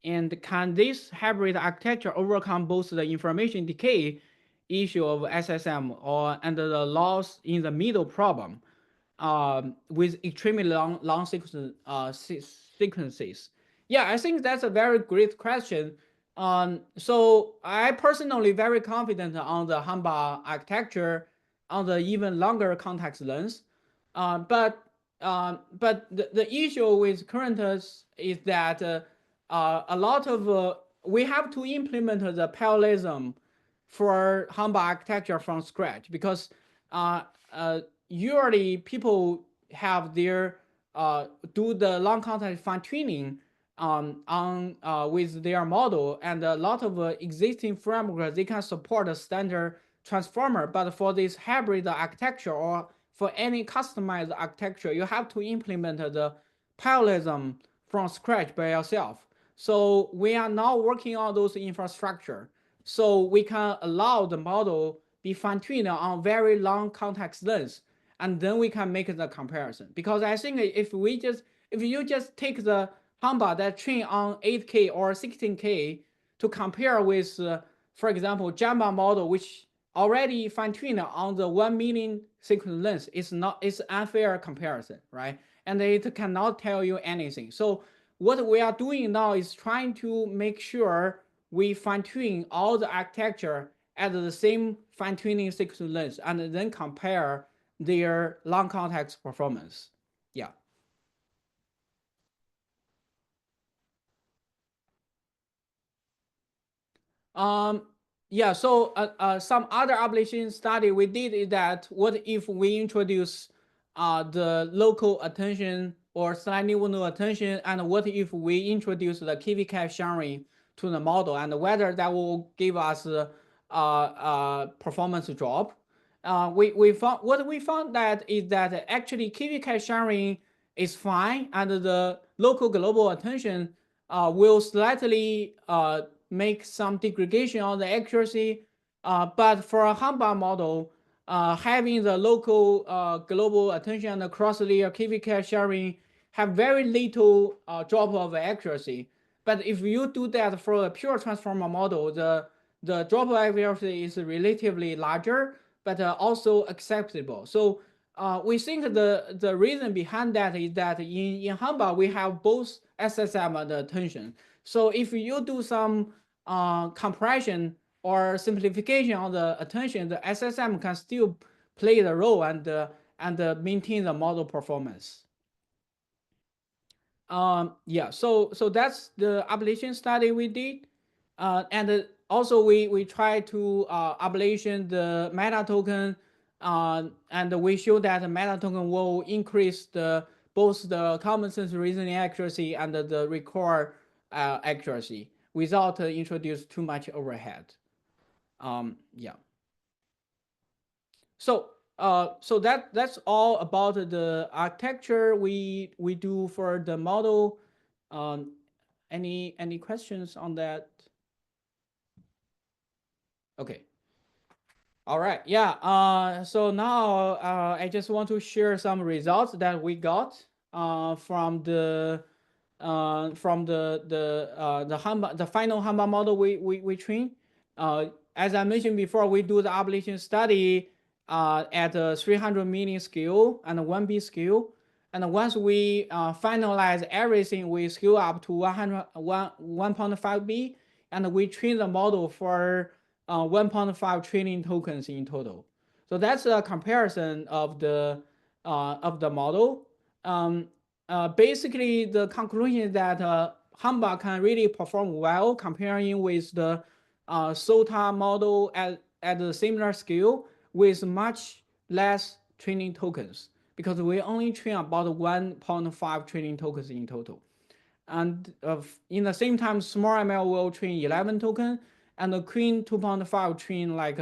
And can this hybrid architecture overcome both the information decay issue of SSM and the loss in the middle problem with extremely long sequences? Yeah, I think that's a very great question. So I personally very confident on the Hamba architecture on the even longer context length. But the issue with current is that a lot of we have to implement the parallelism for Hamba architecture from scratch because uh, uh, usually people have their do the long context fine tuning on with their model, and a lot of existing frameworks they can support a standard transformer, but for this hybrid architecture or for any customized architecture, you have to implement the parallelism from scratch by yourself. So we are now working on those infrastructure, so we can allow the model be fine-tuned on very long context lengths, and then we can make the comparison. Because I think if you just take the Hamba that train on 8K or 16K to compare with, for example, Jamba model, which already fine-tuned on the 1 million sequence length, it's unfair comparison, right? And it cannot tell you anything. So what we are doing now is trying to make sure we fine-tune all the architecture at the same fine-tuning sequence length and then compare their long context performance. Yeah. Um, yeah, so some other application study we did is that what if we introduce the local attention or slide niveau node attention, and what if we introduce the KV cache sharing to the model, and whether that will give us performance drop. We found what we found that is that actually KV cache sharing is fine, and the local global attention will slightly make some degradation on the accuracy. But for a Hamba model, having the local global attention and the cross-layer KV cache sharing have very little drop of accuracy. But if you do that for a pure transformer model, the drop of accuracy is relatively larger, but also acceptable. So we think the reason behind that is that in Hamba we have both SSM and the attention. So if you do some compression or simplification on the attention, the SSM can still play the role and maintain the model performance. Yeah, so that's the ablation study we did, and also we try to ablation the meta token, and we show that the meta token will increase both the common sense reasoning accuracy and the record accuracy without introduce too much overhead. Yeah. So that's all about the architecture we do for the model. Any questions on that? Okay. All right. Yeah. So now I just want to share some results that we got from the Hymba, the final Hymba model we train. As I mentioned before, we do the ablation study at a 300 million scale and a 1B scale. And once we finalize everything, we scale up to 1.5B, and we train the model for 1.5 trillion tokens in total. So that's a comparison of the model. Basically, the conclusion is that Hymba can really perform well comparing with the SoTA model at a similar scale with much less training tokens, because we only train about 1.5 trillion tokens in total. And in the same time, small ML will train 11 tokens, and the Queen 2.5 train like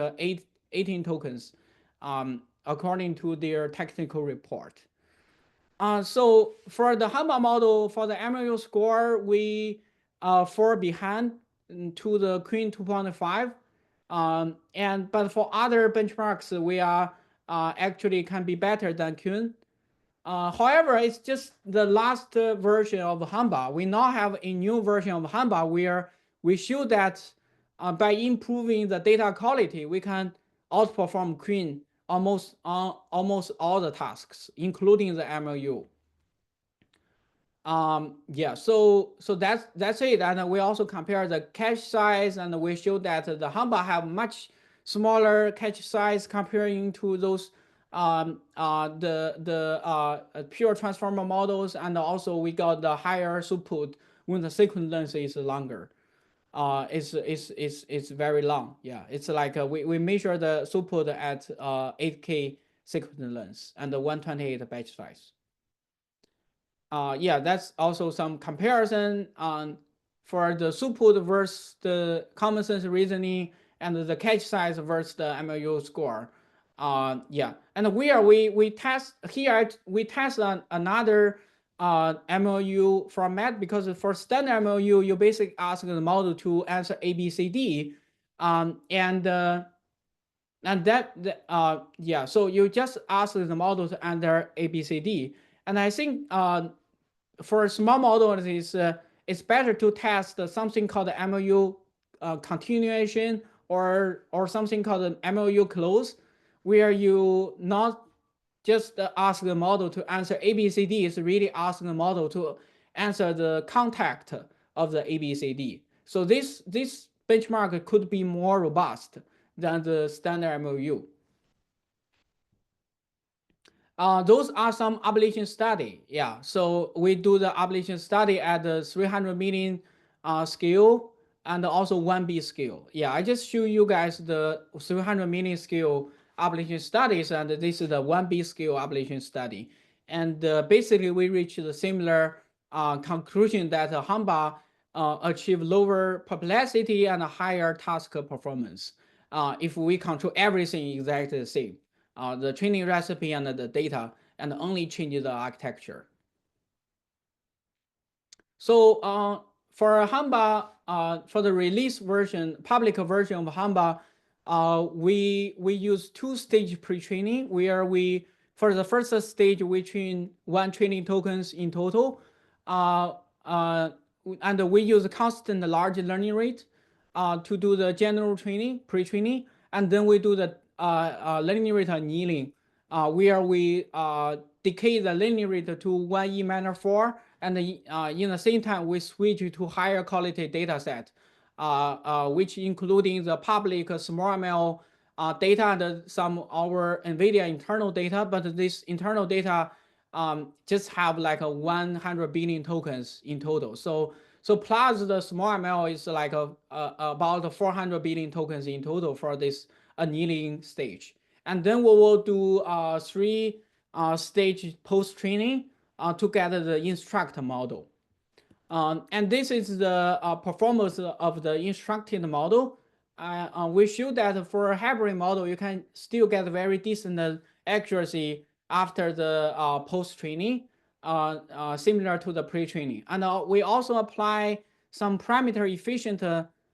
18 tokens, according to their technical report. So for the Hymba model, for the MLU score, we fall behind to the Queen 2.5. But for other benchmarks, we are actually can be better than Queen. However, it's just the last version of Hymba. We now have a new version of Hymba where we show that by improving the data quality, we can outperform Queen almost all the tasks, including the MLU. Yeah, so that's it. And we also compare the cache size, and we show that the Hymba have much smaller cache size comparing to those pure transformer models, and also we got the higher throughput when the sequence length is longer. It's very long. Yeah, it's like we measure the throughput at 8K sequence length and the 128 batch size. Yeah, that's also some comparison on for the throughput versus the common sense reasoning and the cache size versus the MLU score. Yeah, and we test here, we test on another MLU format, because for standard MLU you basically ask the model to answer A, B, C, D, and that yeah, so you just ask the model to answer A, B, C, D, and I think for a small model, it's better to test something called the MLU continuation or something called the MLU close, where you not just ask the model to answer ABCD, it's really asking the model to answer the contact of the ABCD. So this benchmark could be more robust than the standard MLU. Those are some ablation study. Yeah, so we do the ablation study at the 300 million scale and also 1B scale. Yeah, I just show you guys the 300 million scale ablation studies, and this is the 1B scale ablation study. And basically, we reach the similar conclusion that Hymba achieve lower perplexity and a higher task performance if we control everything exactly the same. The training recipe and the data, and only change the architecture. So for Hymba, for the release version, public version of Hymba, we use two-stage pre-training, where we, for the first stage, we train 1 training tokens in total, and we use a constant large learning rate to do the general training, pre-training, and then we do the learning rate annealing where we decay the linear rate to 1e minus 4, and in the same time we switch to higher quality data set, which including the public small ML data and some our NVIDIA internal data, but this internal data just have like a 100 billion tokens in total. So plus the small ML is like about 400 billion tokens in total for this annealing stage. And then we will do three stage post training to get the instructor model. And this is the performance of the instructed model. We show that for a hybrid model, you can still get very decent accuracy after the post-training, similar to the pre-training. And we also apply some parameter efficient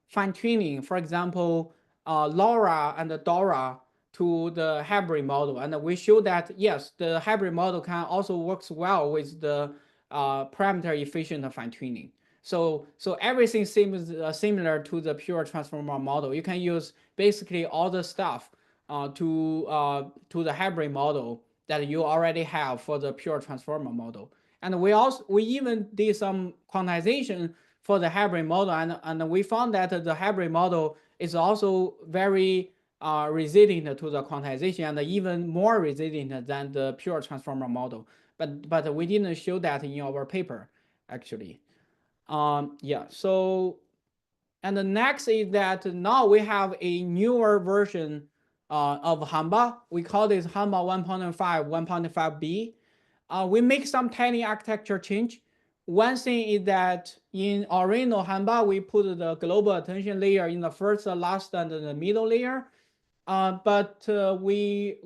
fine-tuning, for example, LoRa and Dora to the hybrid model. And we show that, yes, the hybrid model can also works well with the parameter efficient fine tuning. So everything seems similar to the pure transformer model. You can use basically all the stuff to the hybrid model that you already have for the pure transformer model. And we even did some quantization for the hybrid model, and we found that the hybrid model is also very resilient to the quantization and even more resilient than the pure transformer model. But we didn't show that in our paper actually. Yeah. So and the next is that now we have a newer version of Hymba. We call this Hymba 1.5, 1.5b. We make some tiny architecture change. One thing is that in original Hymba, we put the global attention layer in the first, last, and the middle layer. But we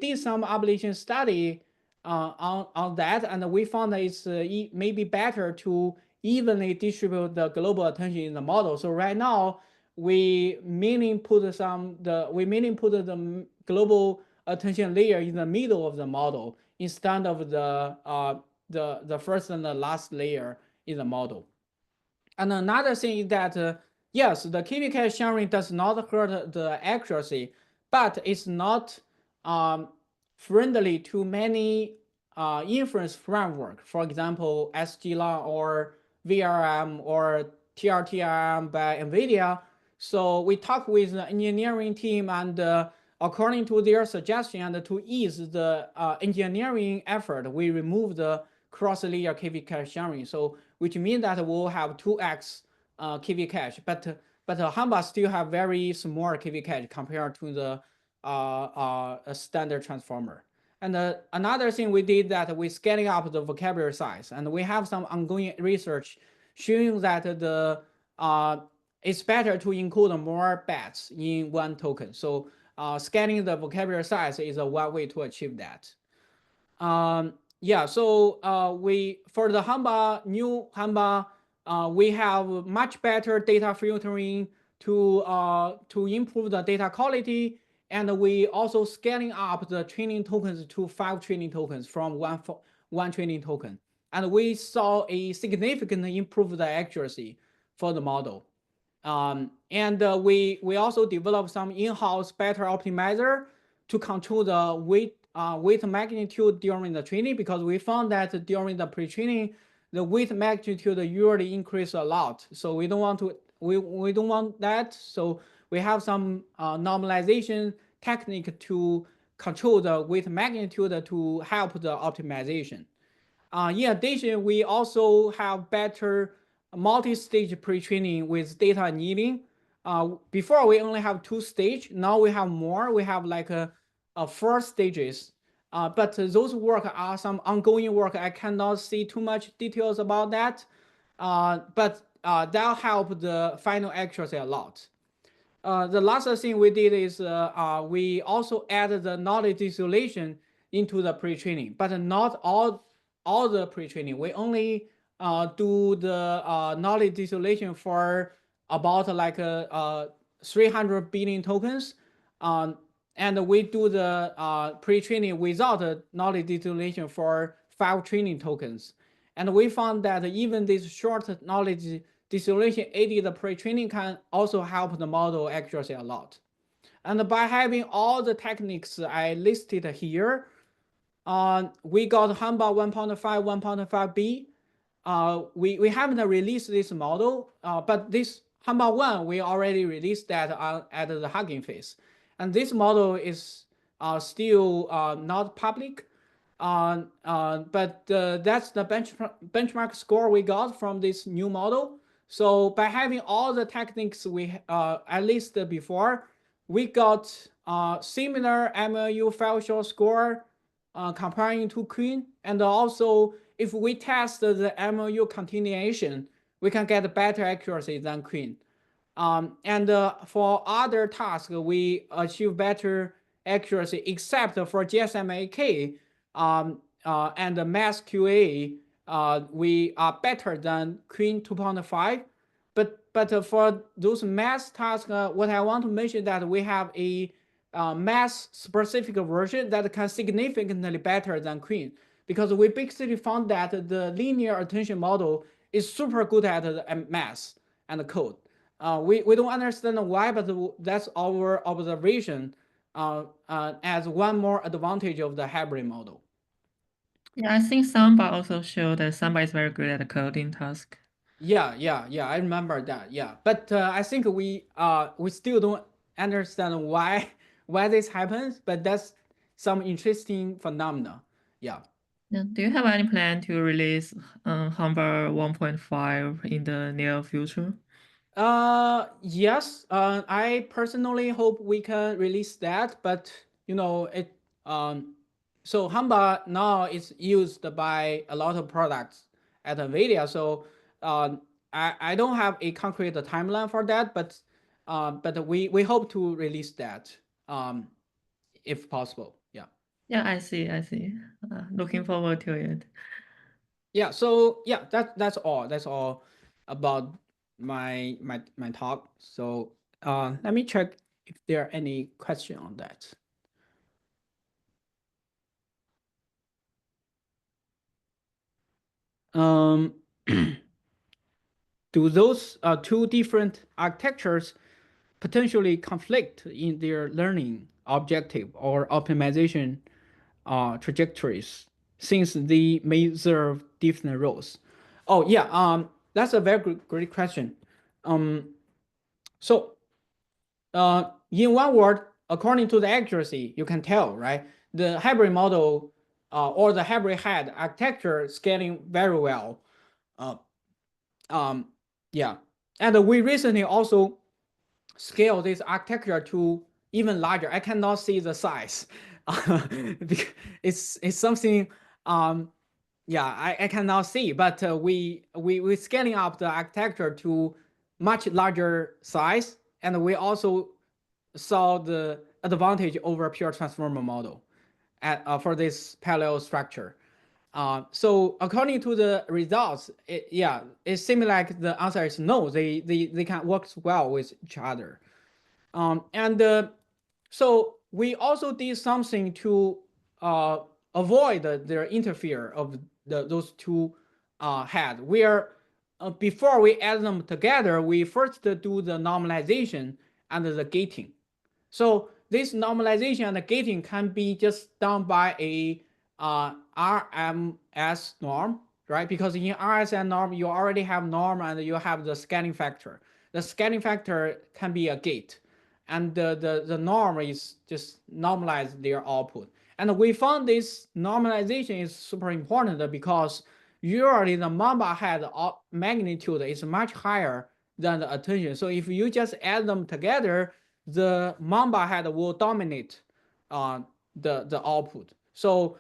did some ablation study on that, and we found that it's maybe better to evenly distribute the global attention in the model. So right now we mainly put the global attention layer in the middle of the model instead of the first and the last layer in the model. And another thing is that yes, the KV cache sharing does not hurt the accuracy, but it's not friendly to many inference framework. For example, SGLang or VRM or TRTRM by NVIDIA. So we talked with the engineering team, and according to their suggestion and to ease the engineering effort, we removed the cross-layer KV cache sharing. So which means that we'll have 2x KV cache, but Hymba still have very small KV cache compared to the standard transformer. And another thing we did that we scaling up the vocabulary size, and we have some ongoing research showing that it's better to include more bits in one token. So scaling the vocabulary size is one way to achieve that. Yeah, so we for the new Hymba, we have much better data filtering to improve the data quality, and we also scaling up the training tokens to 5 training tokens from one training token, and we saw a significantly improved accuracy for the model. And we also developed some in-house better optimizer to control the weight magnitude during the training, because we found that during the pre-training the weight magnitude usually increase a lot. So we don't want that. So we have some normalization technique to control the weight magnitude to help the optimization. In addition, we also have better multi-stage pre-training with data annealing. Before we only have 2 stages, now we have more. We have like 4 stages. But those work are some ongoing work. I cannot see too much details about that. But that help the final accuracy a lot. The last thing we did is we also added the knowledge distillation into the pre-training, but not all the pre-training. We only do the knowledge distillation for about like 300 billion tokens. And we do the pre-training without knowledge distillation for 5 training tokens. And we found that even this short knowledge distillation aided the pre-training can also help the model accuracy a lot. And by having all the techniques I listed here, we got Hymba 1.5, 1.5b. We haven't released this model, but this Hymba 1, we already released that at the Hugging Face. And this model is still not public. But that's the benchmark score we got from this new model. So by having all the techniques we at least before, we got similar MLU file short score comparing to Queen, and also if we test the MLU continuation, we can get better accuracy than Queen. And for other tasks, we achieve better accuracy, except for GSM-AK and the mass QA, we are better than Queen 2.5. But for those mass tasks, what I want to mention that we have a mass specific version that can significantly better than Queen, because we basically found that the linear attention model is super good at the mass and the code. We don't understand why, but that's our observation as one more advantage of the hybrid model. Yeah, I think Samba also showed that Samba is very good at the coding task. Yeah, I remember that. Yeah, but I think we still don't understand why why this happens, but that's some interesting phenomena. Yeah. Yeah. Do you have any plan to release Humber 1.5 in the near future? Yes. I personally hope we can release that, but it. So Hymba now is used by a lot of products at Nvidia. So I don't have a concrete timeline for that, but we hope to release that if possible. Yeah. Yeah, I see. I see. Looking forward to it. Yeah. So yeah, that's all. That's all about my talk. So let me check if there are any question on that. Um, do those two different architectures potentially conflict in their learning objective or optimization trajectories, since they may serve different roles? Oh yeah, that's a very great question. Um, so in one word, according to the accuracy, you can tell, right? The hybrid model or the hybrid head architecture scaling very well. Uh, um, yeah, and we recently also scale this architecture to even larger. I cannot see the size. It's something yeah, I cannot see, but we scaling up the architecture to much larger size, and we also saw the advantage over pure transformer model for this parallel structure. So according to the results, it seems like the answer is no. They can work well with each other. And so we also did something to avoid the interfere of those two head. Where before we add them together, we first do the normalization and the gating. So this normalization and the gating can be just done by a RMS norm, right? Because in RSN norm, you already have norm and you have the scaling factor. The scaling factor can be a gate, and the norm is just normalize their output. And we found this normalization is super important because usually the Mamba head magnitude is much higher than the attention. So if you just add them together, the Mamba head will dominate the output. So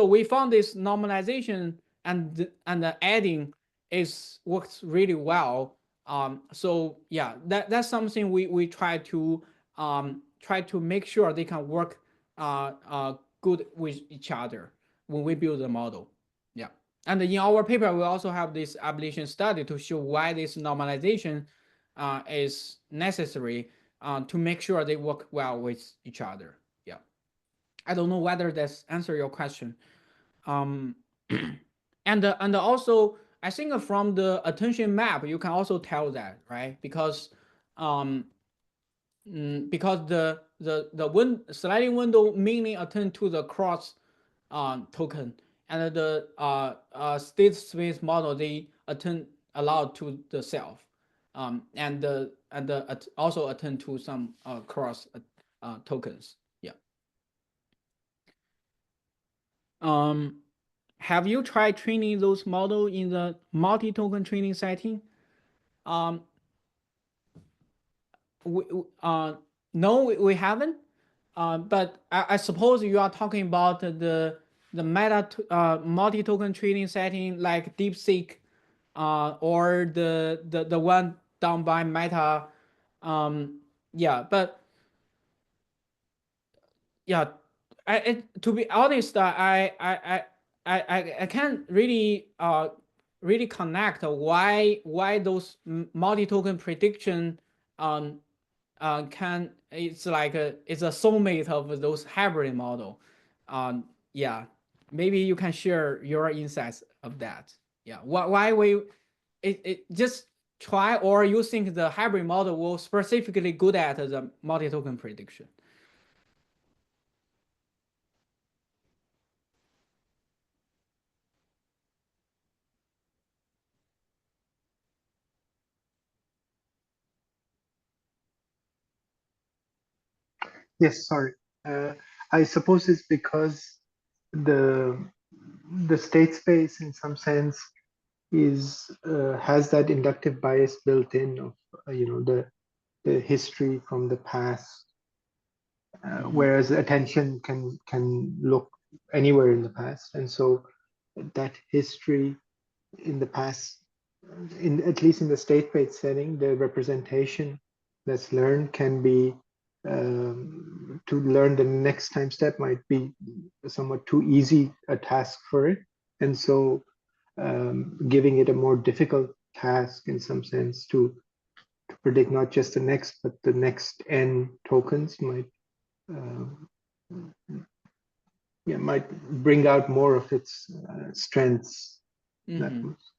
we found this normalization and the adding is works really well. So yeah, that's something we try to make sure they can work good with each other when we build the model. Yeah. And in our paper, we also have this ablation study to show why this normalization is necessary to make sure they work well with each other. Yeah. I don't know whether that's answer your question. Um, and also I think from the attention map you can also tell that, right? Because um, because the sliding window mainly attend to the cross token, and the state space model they attend a lot to the self, and also attend to some cross tokens. Yeah. Have you tried training those model in the multi-token training setting? Um, we, no, we haven't. But I suppose you are talking about the meta multi-token training setting like DeepSeek, or the one done by Meta. Yeah, but yeah, to be honest, I can't really connect why those multi-token prediction um can it's like it's a soulmate of those hybrid model. Yeah, maybe you can share your insights of that. Yeah, why we it just try, or you think the hybrid model will specifically good at the multi-token prediction? Yes, sorry. Uh, I suppose it's because the the state space, in some sense, is has that inductive bias built in of the history from the past, whereas attention can look anywhere in the past, and so that history in the past, in at least in the state-based setting, the representation that's learned can be to learn the next time step might be somewhat too easy a task for it, and so giving it a more difficult task in some sense to predict not just the next but the next n tokens might um, yeah, might bring out more of its strengths. That was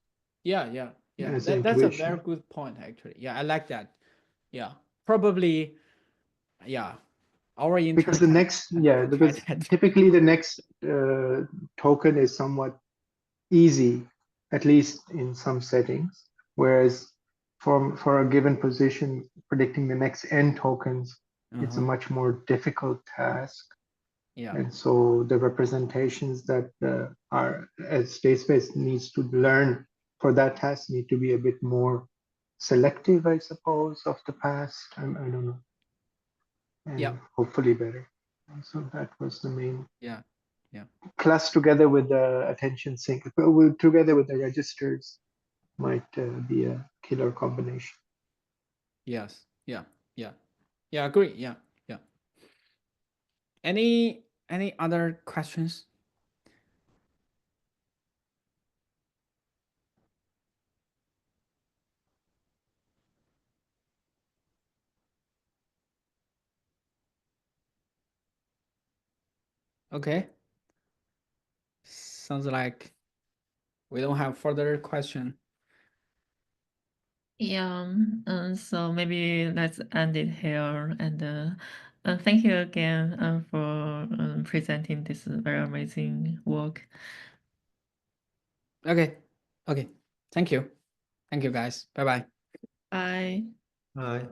Yeah. as an That's a very intuition. good point, actually. Yeah, I like that. Yeah, probably. Yeah, our intern Because the next, yeah, could try because that. typically the next token is somewhat easy, at least in some settings, whereas for a given position, predicting the next n tokens, it's a much more difficult task. Yeah. And so the representations that are as state space needs to learn for that task need to be a bit more selective, I suppose, of the past. I don't know, Yeah. and hopefully better. And so that was the main Yeah. Yeah. plus, together with the attention sync, together with the registers, might be a killer combination. Yes. Yeah. Yeah. Yeah. Agree. Yeah. Yeah. Any other questions? Okay. Sounds like we don't have further question. Yeah, so maybe let's end it here. And thank you again for presenting this very amazing work. Okay. Okay. Thank you. Thank you, guys. Bye bye. Bye. Bye.